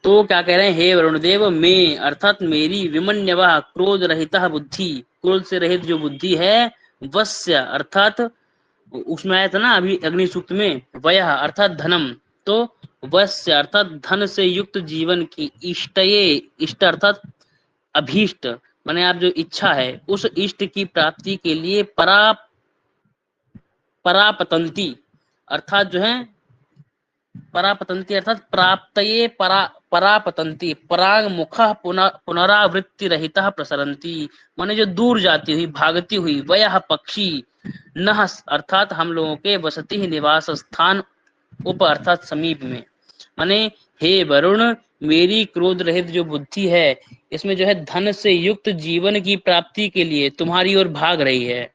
तो क्या कह रहे हैं? हे वरुण देव, मैं अर्थात मेरी, विमन्यवः क्रोध रहितः बुद्धि, क्रोध से रहित जो बुद्धि है, वस्य अर्थात उसमें आया था ना अभी अग्नि सूक्त में, वयः अर्थात धनम, तो वस्य अर्थात धन से युक्त जीवन की, इष्टये, इष्ट अर्थात अभीष्ट, माने आप जो इच्छा है उस इष्ट की प्राप्ति के लिए परापतंती अर्थात जो है, परापतंती अर्थात प्राप्तये परापतंती, पराग मुख पुनरावृत्ति रहित प्रसरंती, माने जो दूर जाती हुई, भागती हुई, वयः पक्षी, नह अर्थात हम लोगों के वसति निवास स्थान, उप अर्थात समीप में, माने हे वरुण, मेरी क्रोध रहित जो बुद्धि है इसमें जो है धन से युक्त जीवन की प्राप्ति के लिए तुम्हारी ओर भाग रही है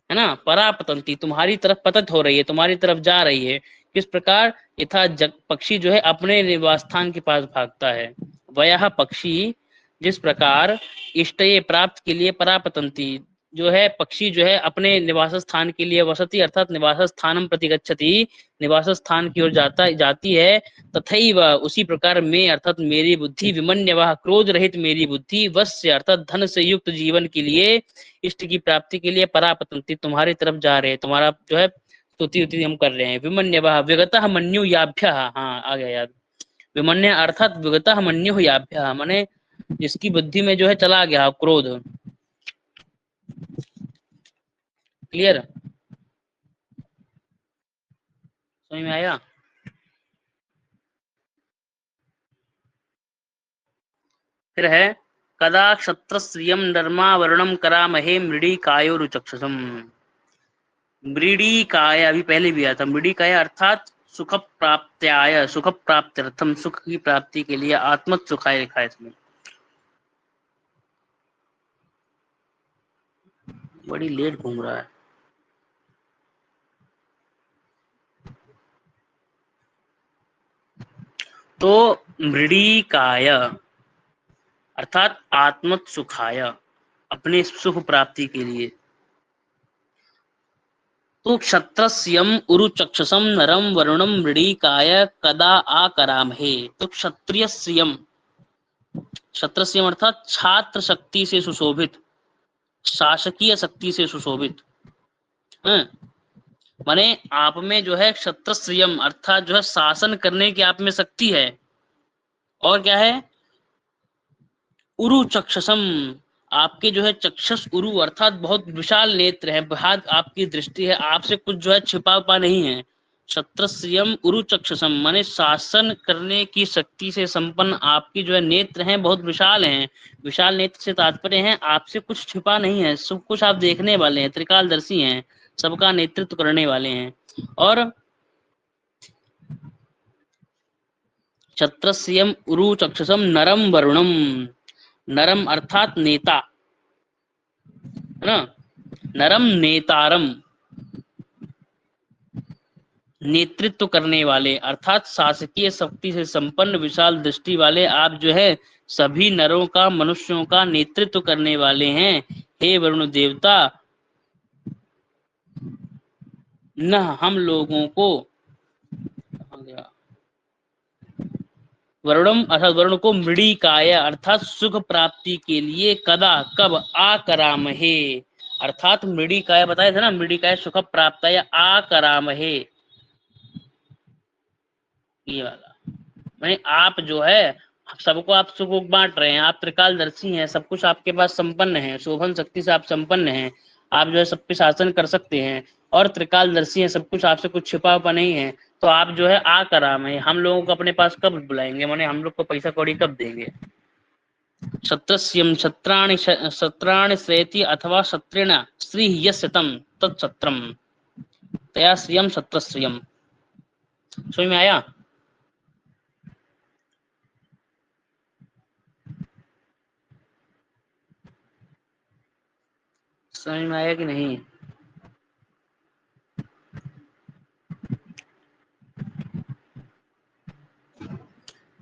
ना, परापतंती, तुम्हारी तरफ पतत हो रही है, तुम्हारी तरफ जा रही है। किस प्रकार, यथा जग पक्षी जो है अपने निवास स्थान के पास भागता है, वयः पक्षी, जिस प्रकार इष्टये प्राप्त के लिए परापतंती, जो है पक्षी जो है अपने निवास स्थान के लिए, वसति अर्थात निवास स्थानम प्रतिगच्छति, निवास स्थान की ओर जाती है, तथैव उसी प्रकार में अर्थात मेरी बुद्धि, विमन्यवः क्रोध रहित मेरी बुद्धि, वस्य अर्थात धन से युक्त जीवन के लिए, इष्ट की प्राप्ति के लिए, परापतंती तुम्हारी तरफ जा रहे हैं, तुम्हारा जो है स्तुति उति हम कर रहे हैं। विमन्यवः विगतः मन्यु याभ्यः, हाँ आ गया याद, विमन्य अर्थात विगतः मन्यु याभ्यः, माने जिसकी बुद्धि में जो है चला गया क्रोध। क्लियर, समझ में आया? फिर है कदा क्षत्रश्रियम नर्मावरणम करामहे मृडी कायो रुचक्षसम। मृडी काय अभी पहले भी आया था, मृडी काय अर्थात सुख प्राप्त्याय, सुख प्राप्त्यर्थम, सुख की प्राप्ति के लिए, आत्मत सुखाय लिखा है इसमें, बड़ी लेट घूम रहा है। तो मृडी काय अर्थात आत्मत सुखाय, अपने सुख प्राप्ति के लिए। तो क्षत्रस्यम उरुचक्षसम नरम वरुणम मृडी काय कदा आकरामहे। तो क्षत्रियस्यम, क्षत्रस्यम अर्थात छात्र शक्ति से सुशोभित, शासकीय शक्ति से सुशोभित, माने आप में जो है क्षत्रश्रियम अर्थात जो है शासन करने की आप में शक्ति है, और क्या है, उरु चक्षसम, आपके जो है चक्षस उरु अर्थात बहुत विशाल नेत्र है, बहुत आपकी दृष्टि है, आपसे कुछ जो है छिपा हुआ नहीं है। क्षत्रश्रियम उरु चक्षसम माने शासन करने की शक्ति से संपन्न आपकी जो है नेत्र हैं बहुत विशाल हैं। विशाल नेत्र से तात्पर्य है आपसे कुछ छिपा नहीं है, सब कुछ आप देखने वाले हैं, त्रिकालदर्शी हैं, सबका नेतृत्व करने वाले हैं। और क्षत्रस्यम उरु चक्षसम नरम वरुणम, नरम अर्थात नेता है ना, नरम नेतारम, नेतृत्व करने वाले अर्थात शासकीय शक्ति से संपन्न विशाल दृष्टि वाले आप जो है सभी नरों का, मनुष्यों का नेतृत्व करने वाले हैं। हे वरुण देवता, न हम लोगों को, वरुणम अर्थात वरुण को मृडी काय अर्थात सुख प्राप्ति के लिए, कदा कब, आकरामहे अर्थात मृडी काय बताया था ना, मृडी काय सुख प्राप्त या आकरामहे, ये वाला मैंने आप जो है सबको आप सुख बांट रहे हैं, आप त्रिकालदर्शी हैं, सब कुछ आपके पास संपन्न है, शोभन शक्ति से आप संपन्न हैं, आप जो है सब पे शासन कर सकते हैं और त्रिकालदर्शी हैं, सब कुछ आपसे कुछ छिपा हुआ नहीं है, तो आप जो है आकराम है, हम लोगों को अपने पास कब बुलाएंगे, माने हम लोग को पैसा कौड़ी कब देंगे। क्षत्रस्यम क्षत्राणि श्रेति अथवा क्षत्रेण श्री यस्यतम तत्क्षत्रम तया श्रियम क्षत्रस्यम। समझ में आया? समझ में आया कि नहीं?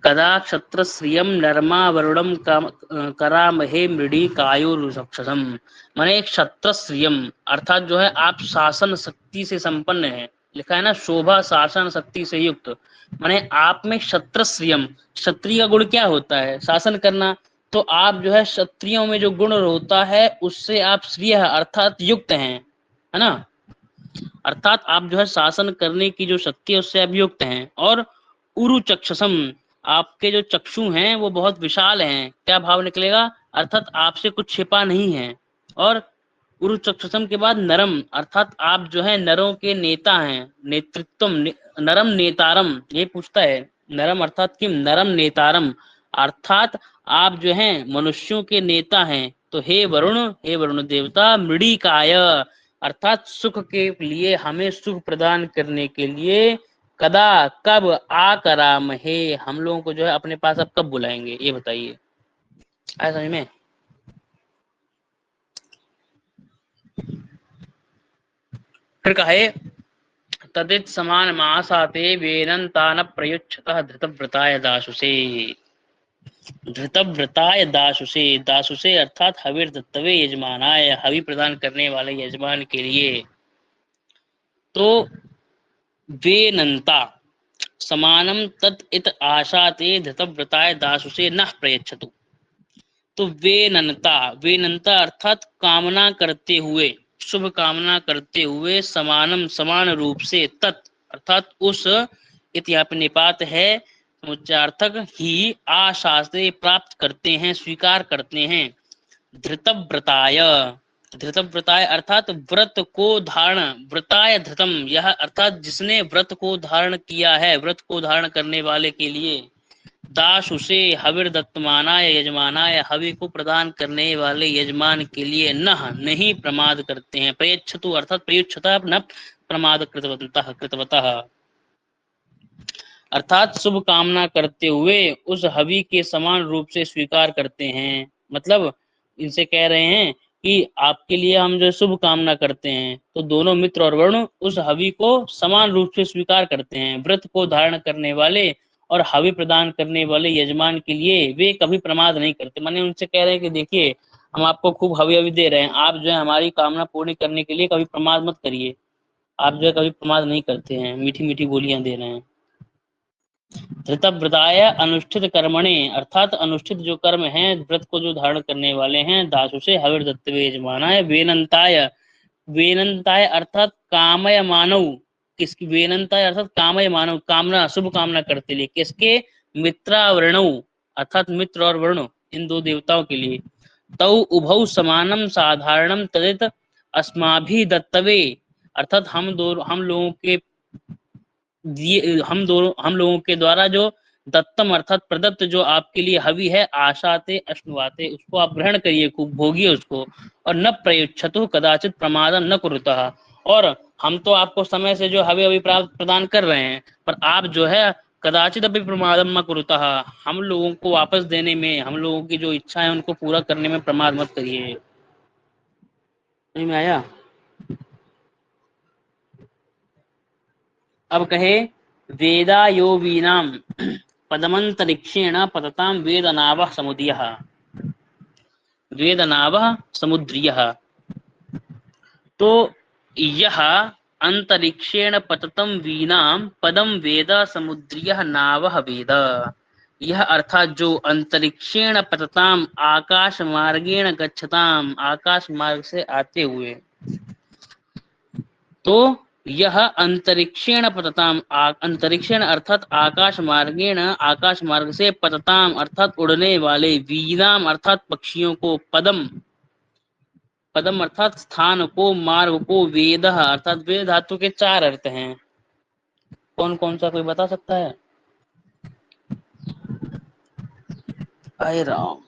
कदा क्षत्रश्रियम नरमा वरुणम करामहे मृडी कायुरुक्षसम, माने क्षत्रश्रियम अर्थात जो है आप शासन शक्ति से संपन्न है, लिखा है ना शोभा शासन शक्ति से युक्त, माने आप में क्षत्रश्रियम, क्षत्रिय का गुण क्या होता है, शासन करना, तो आप जो है क्षत्रियों में जो गुण होता है उससे आप श्रिय अर्थात युक्त हैं, है ना। अर्थात आप जो है शासन करने की जो शक्ति है उससे अभियुक्त हैं। और उरु चक्षसम, आपके जो चक्षु हैं वो बहुत विशाल हैं। क्या भाव निकलेगा? अर्थात आपसे कुछ छिपा नहीं है। और उरु चक्षुषम के बाद नरम, अर्थात आप जो है नरों के नेता हैं। नेतृत्व नरम नेतारम, ये पूछता है। नरम अर्थात किम? नरम नेतारम, अर्थात आप जो हैं मनुष्यों के नेता हैं। तो हे वरुण देवता, मृडिकाय, अर्थात सुख के लिए, हमें सुख प्रदान करने के लिए, कदा, कब, आकराम है, हम लोगों को जो है अपने पास अब कब बुलाएंगे, ये बताइए। आया समझ में? फिर कहे तदित समान मासाते वेनंता न प्रयुच्छतः धृतव्रताय दासुषे। धृतव्रताय दासुषे, दासुषे अर्थात हविर दत्तवे यजमानाय, हवि प्रदान करने वाले यजमान के लिए। तो वेनंता समानम तत् इत आशाते धृतव्रताय दासुषे न प्रयच्छतु। तो वेननता, वेननता अर्थात कामना करते हुए, शुभ कामना करते हुए, समानम समान रूप से, तत् अर्थात उस, इत यहाँ पे निपात है, समुच्चार्थक ही, आशास्ते प्राप्त करते हैं, स्वीकार करते हैं। धृतव्रताय, धृतव्रताय अर्थात व्रत को धारण, व्रताय धृतम, यह अर्थात जिसने व्रत को धारण किया है, व्रत को धारण करने वाले के लिए। दासुषे हविर दत्तमानाय यजमानाय, हवि को प्रदान करने वाले यजमान के लिए, नह नहीं प्रमाद करते हैं। प्रयच्छतु अर्थात प्रयुच्छता न प्रमाद कृतवतः, कृतवतः अर्थात शुभ कामना करते हुए उस हवि के समान रूप से स्वीकार करते हैं। मतलब इनसे कह रहे हैं कि आपके लिए हम जो शुभ कामना करते हैं, तो दोनों मित्र और वरुण उस हवि को समान रूप से स्वीकार करते हैं। व्रत को धारण करने वाले और हवि प्रदान करने वाले यजमान के लिए वे कभी प्रमाद नहीं करते। माने उनसे कह रहे हैं कि देखिए, हम आपको खूब हवि हवि दे रहे हैं, आप जो है हमारी कामना पूर्ण करने के लिए कभी प्रमाद मत करिए। आप जो है कभी प्रमाद नहीं करते हैं, मीठी मीठी बोलियां दे रहे हैं। धृतव्रताय अनुष्ठित कर्मणे, अर्थात अनुष्ठित जो कर्म हैं, व्रत को जो धारण करने वाले हैं, दासु से हविर दत्तवे यजमानाय, वेनंताय, वेनंताय अर्थात कामय मानव, किसकी? वेनंताय अर्थात कामय मानव, कामना, शुभ कामना करते लिए, किसके? मित्रावरणौ अर्थात मित्र और वर्ण, इन दो देवताओं के लिए। तौ उभौ समानम साधारणम तदित अस्माभि दत्तवे, अर्थात हम लोगों के दिए, हम लोगों के द्वारा जो दत्तम अर्थात प्रदत्त जो आपके लिए हवि है, आशाते अश्नुवाते, उसको आप ग्रहण करिए, खूब भोगिए उसको। और न प्रयुच्छतु कदाचित प्रमादम न कुरुतः, और हम तो आपको समय से जो हवि हवि प्राप्त प्रदान कर रहे हैं, पर आप जो है कदाचित अभी प्रमादम न कुरुतः, हम लोगों को वापस देने में, हम लोगों की जो इच्छा है उनको पूरा करने में प्रमाद मत करिए। समझ में आया? अब कहे वेदा यो वीनाम पदमंतरिक्षेण पतताम वेदनावः समुदयः, वेदनावः समुद्रियः। तो यह अंतरिक्षेण पततम वीनाम पदम वेद समुद्रियः नावः वेद, यह अर्थात जो अंतरिक्षेण पतताम, आकाश मार्गेण गच्छताम, आकाश मार्ग से आते हुए, तो यह अंतरिक्षेण पतताम, अंतरिक्षेण अर्थात आकाश मार्गेण, आकाश मार्ग से, पतताम अर्थात उड़ने वाले, वीनाम अर्थात पक्षियों को, पदम, पदम अर्थात स्थान को, मार्ग को, वेद अर्थात वेद धातु के चार अर्थ हैं। कौन कौन सा कोई बता सकता है? अरे राम,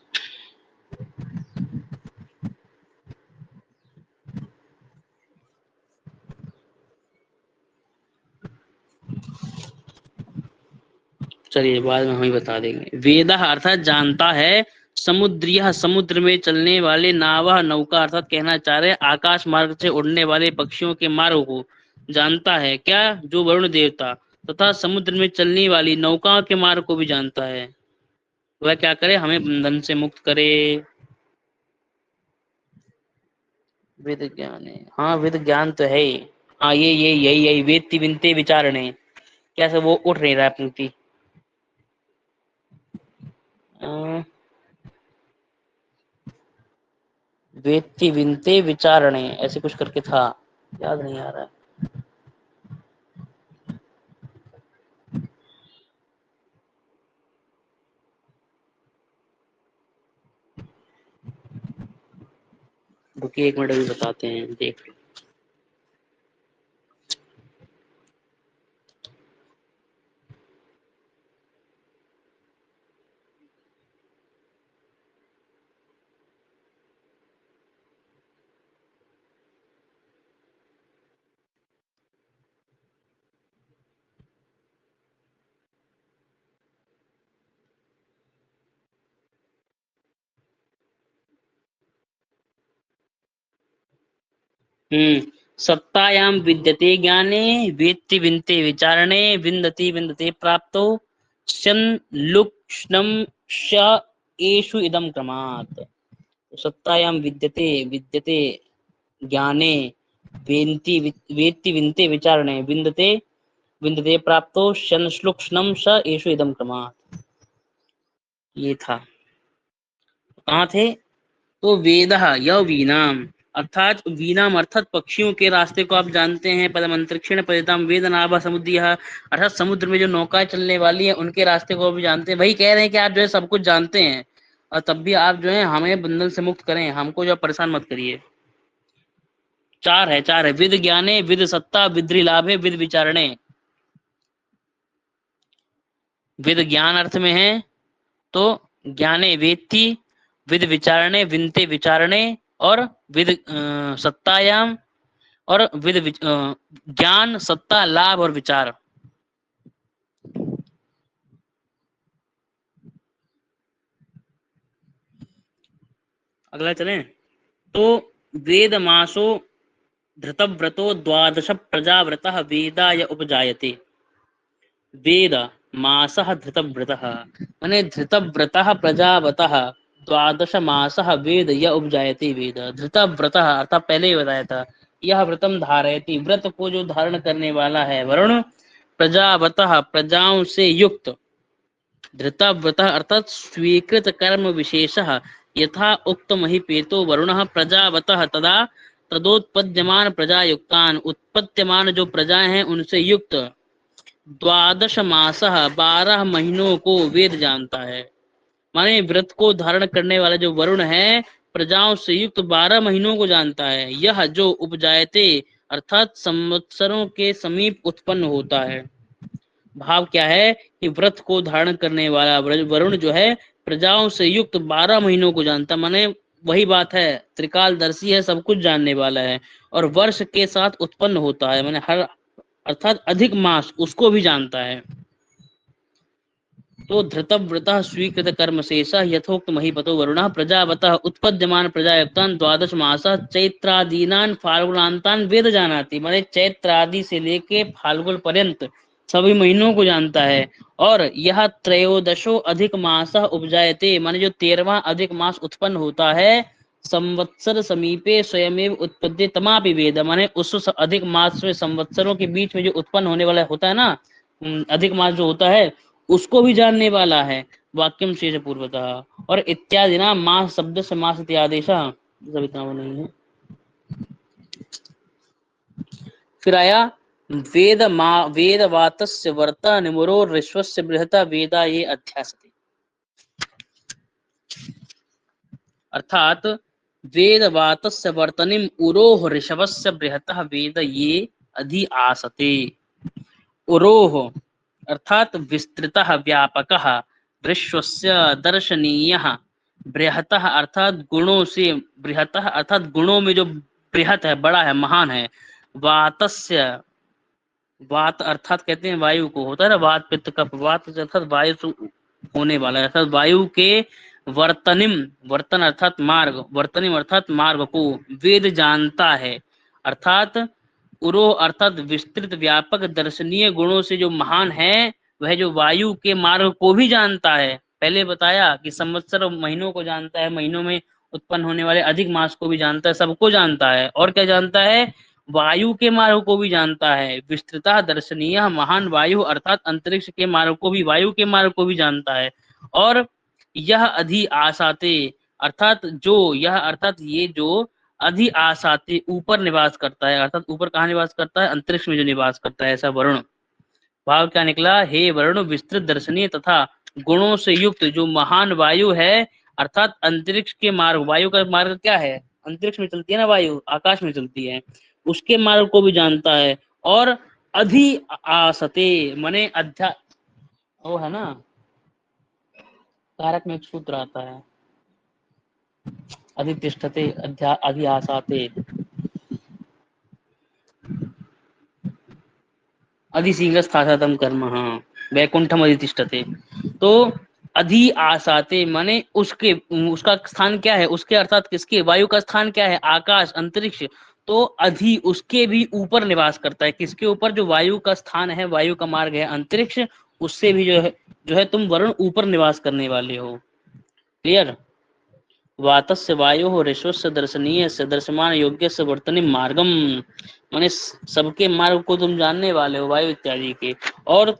चलिए बाद में हम ही बता देंगे। वेद अर्थात जानता है, समुद्रीय समुद्र में चलने वाले, नावह नौका अर्थात कहना चाह रहे आकाश मार्ग से उड़ने वाले पक्षियों के मार्ग को जानता है। क्या? जो वरुण देवता, तथा समुद्र में चलने वाली नौकाओं के मार्ग को भी जानता है। वह क्या करे? हमें बंधन से मुक्त करे। वेद ज्ञान है, हाँ वेद ज्ञान तो है ही। हाँ ये यही यही वेत्ति विनते विचारणे, क्या सब वो उठ नहीं रहा है पंक्ति। अं, वेत्ति विनते विचारणे ऐसे कुछ करके था, याद नहीं आ रहा है। रुकिए एक मिनट, अभी बताते हैं, देख लो। सत्तायां विद्यते ज्ञाने, वेत्ति विन्ते विचारणे, विन्दति विन्दते प्राप्तो, संलुक्ष्णं श एषु इदं क्रमात्। सत्तायां विद्यते विद्यते ज्ञाने, वेत्ति विन्ते विचारणे, विन्दते विन्दते प्राप्तो, संश्लुक्ष्णं स एषु इदं क्रमात्। ये था। कहाँ थे? तो वेदः य वीणाम, अर्थात वीणाम अर्थात पक्षियों के रास्ते को आप जानते हैं। पदम अंतरिक्षण परिताम वेद नाभ समुद्र, अर्थात समुद्र में जो नौकाएं चलने वाली है उनके रास्ते को भी जानते हैं। वही कह रहे हैं कि आप जो है सब कुछ जानते हैं और तब भी आप जो है हमें बंधन से मुक्त करें, हमको जो परेशान मत करिए। चार है, चार है। विद ज्ञाने, विद सत्ता, विद्रि लाभे, विद विचारणे। विद ज्ञान अर्थ में है तो ज्ञाने वेत्ति, विद विचारणे विनते विचारणे, और विद सत्तायाम, और विद ज्ञान सत्ता लाभ और विचार। अगला चलें। तो वेद मासो धृतव्रतो द्वादश प्रजाव्रतः वेदाय उपजायते। वेद मासः धृतव्रतः, माने धृतव्रतः प्रजावतः द्वादश मासः वेद य उपजायते। वेद धृतव्रतः अर्थात पहले ही बताया था, यह व्रतम धारयति, व्रत को जो धारण करने वाला है। वरुण प्रजावतः प्रजाओं से युक्त, धृतव्रतः अर्थात स्वीकृत कर्म विशेषः, यथा उक्त महीपेतो वरुणः प्रजावतः तदा तदोत्पद्यमान प्रजायुक्तान, उत्पद्यमान जो प्रजाएं हैं उनसे युक्त द्वादश मासः 12 महीनों को वेद जानता है। माने व्रत को धारण करने वाला जो वरुण है प्रजाओं से युक्त 12 महीनों को जानता है। यह जो उपजायते अर्थात संवत्सरों के समीप उत्पन्न होता है। भाव क्या है कि व्रत को धारण करने वाला वरुण जो है प्रजाओं से युक्त 12 महीनों को जानता, माने वही बात है, त्रिकालदर्शी है, सब कुछ जानने वाला है, और वर्ष के साथ उत्पन्न होता है, माने हर अर्थात अधिक मास उसको भी जानता है। तो धृतव्रतः स्वीकृत कर्म शेषः यथोक्त महीपतो वरुणः प्रजावतः उत्पद्यमान प्रजायुक्तान द्वादश मासः चैत्रादीनान फाल्गुनांतान वेद जानाति, माने चैत्रादि से लेके फाल्गुन पर्यंत सभी महीनों को जानता है। और यह त्रयोदशो अधिक मासः उपजायते, माने जो 13वां अधिक मास उत्पन्न होता है, संवत्सर समीपे स्वयमेव उत्पद्य तमापि वेद, माने उस अधिक मास में संवत्सरों के बीच में जो उत्पन्न होने वाला होता है ना, अधिक मास जो होता है उसको भी जानने वाला है। वाक्यम शेष पूर्वतः और इत्यादि ना, मास शब्द से मास इत्यादेश सब इतना वो नहीं है। फिर आया वेद वातस्य वर्ता निमुरो ऋष्वस्य बृहता वेदा ये अध्यासति, अर्थात वेद वातस्य वर्तनिम उरोह ऋषभस्य बृहतः वेद ये अधि आसते। उरोह अर्थात विस्तृतः व्यापकः, विश्वस्य दर्शनीयः, बृहतः अर्थात गुणों से, बृहतः अर्थात गुणों में जो बृहत है, बड़ा है, महान है। वातस्य, वात अर्थात कहते हैं वायु को, होता है ना वात पित्त कफ, वात अर्थात वायु से होने वाला है, अर्थात वायु के वर्तनिम, वर्तन अर्थात मार्ग, वर्तनिम अर्थात मार्ग को वेद जानता है। अर्थात उरो अर्थात विस्तृत व्यापक दर्शनीय गुणों से जो महान है, वह जो वायु के मार्ग को भी जानता है। पहले बताया कि संवत्सर महीनों को जानता है, महीनों में उत्पन्न होने वाले अधिक मास को भी जानता है, सबको जानता है। और क्या जानता है? वायु के मार्ग को भी जानता है। विस्तृता दर्शनीय महान वायु अर्थात अंतरिक्ष के मार्ग को भी, वायु के मार्ग को भी जानता है। और यह अधि आसाते अर्थात जो, यह अर्थात ये जो अधि आसाते ऊपर निवास करता है, अर्थात ऊपर कहाँ निवास करता है, अंतरिक्ष में जो निवास करता है, ऐसा वरुण। भाव क्या निकला, हे वरुण विस्तृत दर्शनीय तथा गुणों से युक्त जो महान वायु है, अर्थात अंतरिक्ष के मार्ग, वायु का मार्ग क्या है, अंतरिक्ष में चलती है ना वायु, आकाश में चलती है, उसके मार्ग को भी जानता है। और अधि आसते मने अध्या, वो है ना, कारक में एक सूत्र आता है, अधितिष्ठते अध्या अधि आसाते, अधिसिंहस्थातम कर्म, हाँ, वैकुंठम अधितिष्ठते। तो अधि आसाते माने उसके, उसका स्थान क्या है, उसके अर्थात किसके, वायु का स्थान क्या है, आकाश अंतरिक्ष। तो अधि उसके भी ऊपर निवास करता है, किसके ऊपर, जो वायु का स्थान है, वायु का मार्ग है अंतरिक्ष, उससे भी जो है तुम वरुण ऊपर निवास करने वाले हो। क्लियर। वातस्य वायु हो ऋष्वस्य दर्शनीय से दर्शमान योग्य से वर्तनी मार्गम, माने सबके मार्ग को तुम जानने वाले हो, वायु इत्यादि के। और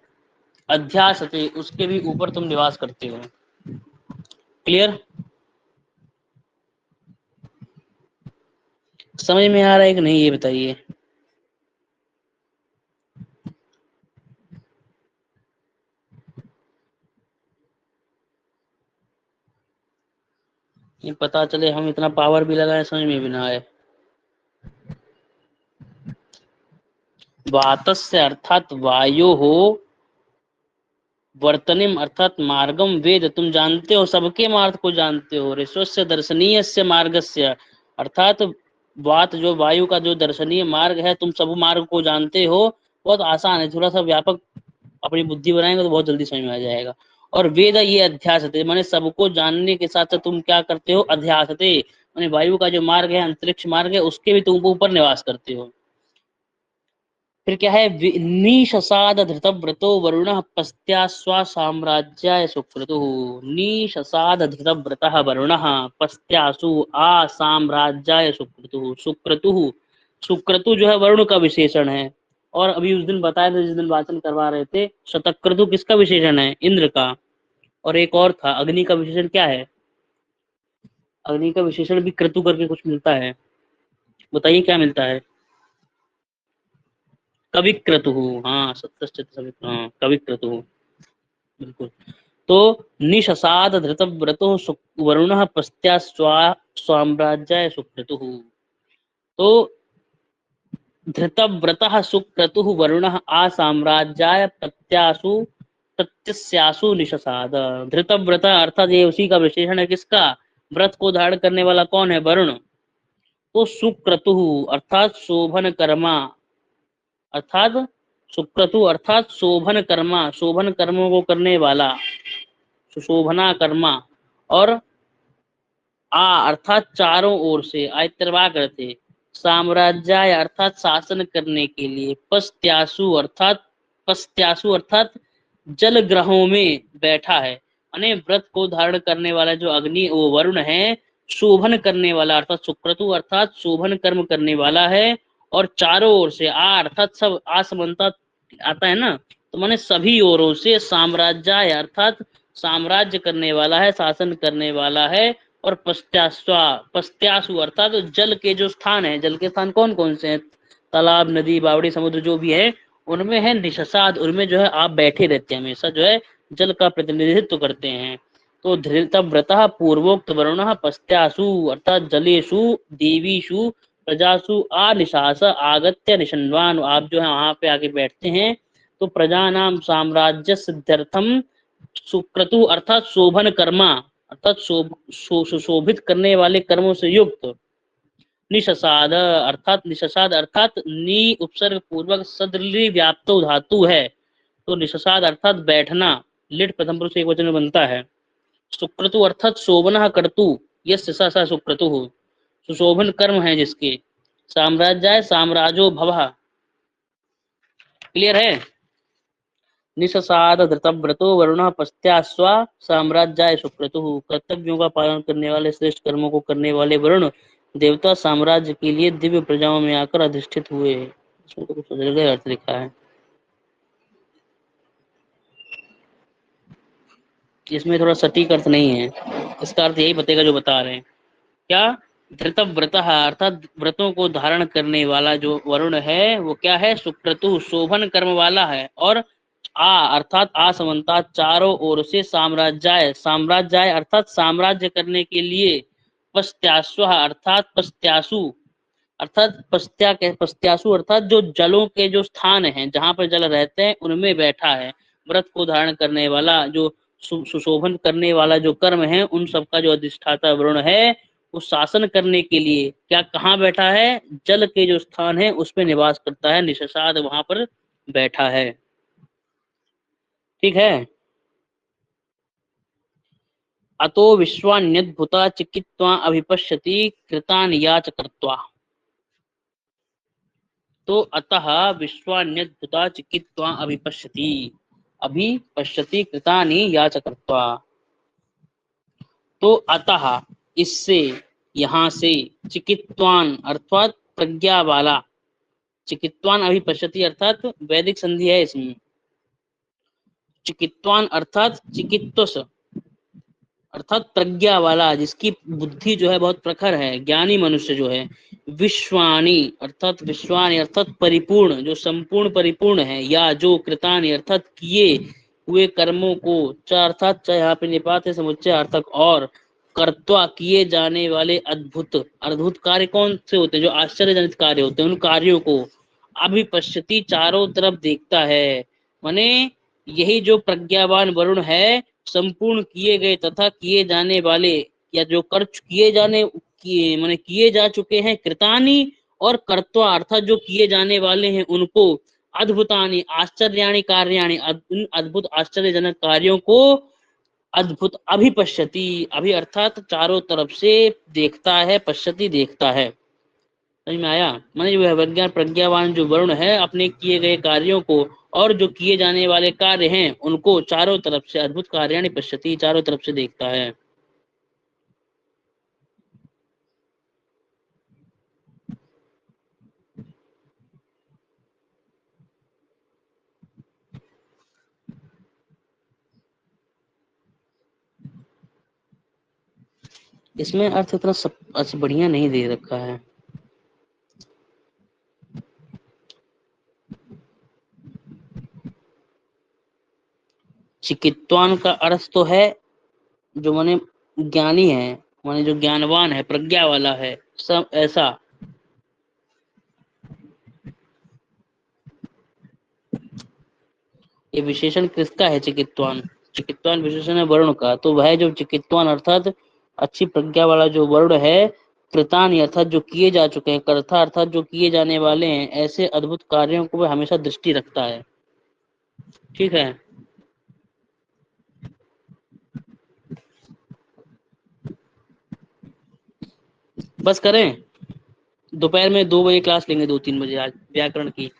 अध्यासते उसके भी ऊपर तुम निवास करते हो। क्लियर। समझ में आ रहा है कि नहीं, ये बताइए। ये पता चले हम इतना पावर भी लगाए, समझ में भी ना आए। वातस्य अर्थात वायु हो, वर्तनिम अर्थात मार्गम वेद तुम जानते हो, सबके मार्ग को जानते हो। ऋष्वस्य दर्शनीय से मार्गस्य अर्थात बात जो वायु का जो दर्शनीय मार्ग है, तुम सब मार्ग को जानते हो। बहुत आसान है, थोड़ा सा व्यापक अपनी बुद्धि बनाएंगे तो बहुत जल्दी समझ में आ जाएगा। और वेद ये अध्यासते माने सबको जानने के साथ साथ तुम क्या करते हो, अध्यासते माने वायु का जो मार्ग है, अंतरिक्ष मार्ग है, उसके भी तुम ऊपर निवास करते हो। फिर क्या है, निशसाद धृतव्रतो वरुण पस्त्यास्वा साम्राज्याय सुक्रतु। निशसाद धृतव्रतः वरुण पस्त्यासु आ साम्राज्याय सुक्रतु। सुक्रतु, सुक्रतु जो है वरुण का विशेषण है। और अभी उस दिन बताया था, जिस दिन वाचन करवा रहे थे, शतक्रतु किसका विशेषण है, इंद्र का। और एक और था, अग्नि का विशेषण क्या है, अग्नि का विशेषण भी क्रतु करके कुछ मिलता है, बताइए क्या मिलता है। कविक्रतु, हाँ सत्य, हाँ कविक्रतु, बिल्कुल। तो निशसाद धृतव्रतो वरुण पस्त्या स्वाम्राज्याय सुक्रतु। तो धृतव्रतः सुक्रतु वरुण आ साम्राज्याय प्रत्यासु प्रत्यस्यासु निशसाद। धृतव्रत अर्थात ये उसी का विशेषण है, किसका, व्रत को धारण करने वाला कौन है, वरुण। तो सुक्रतु अर्थात शोभन कर्मा, अर्थात सुक्रतु अर्थात शोभन कर्मा, शोभन कर्मों को करने वाला, सुशोभना कर्मा। और आ अर्थात चारों ओर से, आयतरवा करते, साम्राज्याय अर्थात शासन करने के लिए, पस्त्यासु अर्थात जल ग्रहों में बैठा है, अने व्रत को धारण करने वाला जो अग्नि वो वरुण है, शोभन करने वाला अर्थात सुक्रतु अर्थात शोभन कर्म करने वाला है। और चारों ओर से, आ अर्थात सब, आ समानता आता है ना, तो माने सभी ओरों से, साम्राज्याय अर्थात साम्राज्य करने वाला है, शासन करने वाला है। और पस्त्यास्वा, पस्त्यासु अर्थात तो जल के जो स्थान है, जल के स्थान कौन कौन से हैं, तालाब नदी बावड़ी समुद्र जो भी है, उनमें है निशसाद, उनमें जो है आप बैठे रहते हैं, हमेशा जो है जल का प्रतिनिधित्व करते हैं। तो धृतव्रतः पूर्वोक्त वरुणः पस्त्यासु अर्थात जलेषु देवीषु प्रजासु आ निशास आगत्य निषण्वान, आप जो है वहां पे आके बैठते हैं। तो प्रजा नाम साम्राज्य सिद्ध्यर्थम सुक्रतु अर्थात शोभन कर्मा, अर्थात सुशोभित करने वाले कर्मों से युक्त। निशसाद अर्थात, निशसाद अर्थात नी उपसर्ग पूर्वक सदृली व्याप्त धातु है। तो निशसाद अर्थात बैठना, लिट प्रथम पुरुष एक वचन में बनता है। सुक्रतु अर्थात शोभन कर्तु, यस्य स स सुक्रतु, सुशोभन कर्म है जिसके। साम्राज्याय साम्राजो भवः। क्लियर है। निशसाद धृतव्रतो वरुण पस्त्यास्वा साम्राज्याय सुक्रतु। कर्तव्यों का पालन करने वाले, श्रेष्ठ कर्मों को करने वाले वरुण देवता साम्राज्य के लिए दिव्य प्रजाओं में आकर अधिष्ठित हुए। इसमें तो कुछ अलग अर्थ लिखा है, इसमें थोड़ा सटीक अर्थ नहीं है, इसका अर्थ यही बतेगा जो बता रहे हैं। क्या, धृतव्रत अर्थात व्रतों को धारण करने वाला जो वरुण है वो क्या है, सुक्रतु शोभन कर्म वाला है। और आ अर्थात आसमंता चारों ओर से साम्राज्याय, साम्राज्याय अर्थात साम्राज्य करने के लिए, पस्त्यास्व अर्थात पस्त्यासु, अर्थात पस्त्यासु अर्थात जो जलों के जो स्थान हैं जहाँ पर जल रहते हैं उनमें बैठा है। व्रत को धारण करने वाला जो सुशोभन करने वाला जो कर्म है उन सबका जो अधिष्ठाता वरुण है वो शासन करने के लिए क्या कहाँ बैठा है, जल के जो स्थान है उस पे निवास करता है, निषसाद वहां पर बैठा है। ठीक है। अतो विश्वान्यद्भुता चिकित्वा अभिपश्यति कृतान याच कृत्वा। तो अतः विश्वान्यद्भुता चिकित्वा अभिपश्यति, अभिपश्यति कृतानि याच कृत्वा। तो अतः इससे, यहाँ से, चिकित्वान अर्थात प्रज्ञा वाला, चिकित्वान अभिपश्यति अर्थात वैदिक संधि है इसमें, चिकित्वान अर्थात चिकित्वस अर्थात प्रज्ञा वाला, जिसकी बुद्धि जो है बहुत प्रखर है, ज्ञानी मनुष्य जो है, विश्वानी अर्थात परिपूर्ण, जो संपूर्ण परिपूर्ण है, या जो कृतानि अर्थात किए हुए कर्मों को, च अर्थात च यहाँ पे निपात है समुच्चय अर्थक, और कर्त्वा किए जाने वाले अद्भुत, अद्भुत कार्य कौन से होते हैं, जो आश्चर्यजनित कार्य होते हैं, उन कार्यों को अभिपश्यति चारों तरफ देखता है। माने यही जो प्रज्ञावान वरुण है, संपूर्ण किए गए तथा किए जाने वाले, या जो कर किए जाने किए माने किए जा चुके हैं, कृतानी और कर्त्वा अर्थात जो किए जाने वाले हैं उनको, अद्भुतानि आश्चर्याणि कार्याणि उन अद्भुत आश्चर्यजनक कार्यों को, अद्भुत अभिपश्यति, अभि अर्थात चारों तरफ से देखता है, पश्यति देखता है। समझ में आया। माने जो है विज्ञान प्रज्ञावान जो वरुण है अपने किए गए कार्यों को और जो किए जाने वाले कार्य हैं उनको चारों तरफ से, अद्भुत कार्याणि पश्यति, चारों तरफ से देखता है। इसमें अर्थ इतना सब अच्छा बढ़िया नहीं दे रखा है। चिकित्वान का अर्थ तो है जो माने ज्ञानी है, माने जो ज्ञानवान है, प्रज्ञा वाला है, सब ऐसा। ये विशेषण किसका है, चिकित्वान, चिकित्वान विशेषण है वरुण का। तो वह जो चिकित्वान अर्थात अच्छी प्रज्ञा वाला जो वरुण है, कृतान अर्थात जो किए जा चुके हैं, कर्ता अर्थात जो किए जाने वाले हैं, ऐसे अद्भुत कार्यों को वह हमेशा दृष्टि रखता है। ठीक है। बस करें, दोपहर में 2 बजे क्लास लेंगे, 2-3 बजे आज व्याकरण की।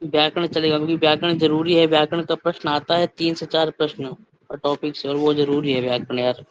व्याकरण चलेगा क्योंकि व्याकरण जरूरी है, व्याकरण का प्रश्न आता है 3 से 4 प्रश्न और टॉपिक से, और वो जरूरी है व्याकरण यार।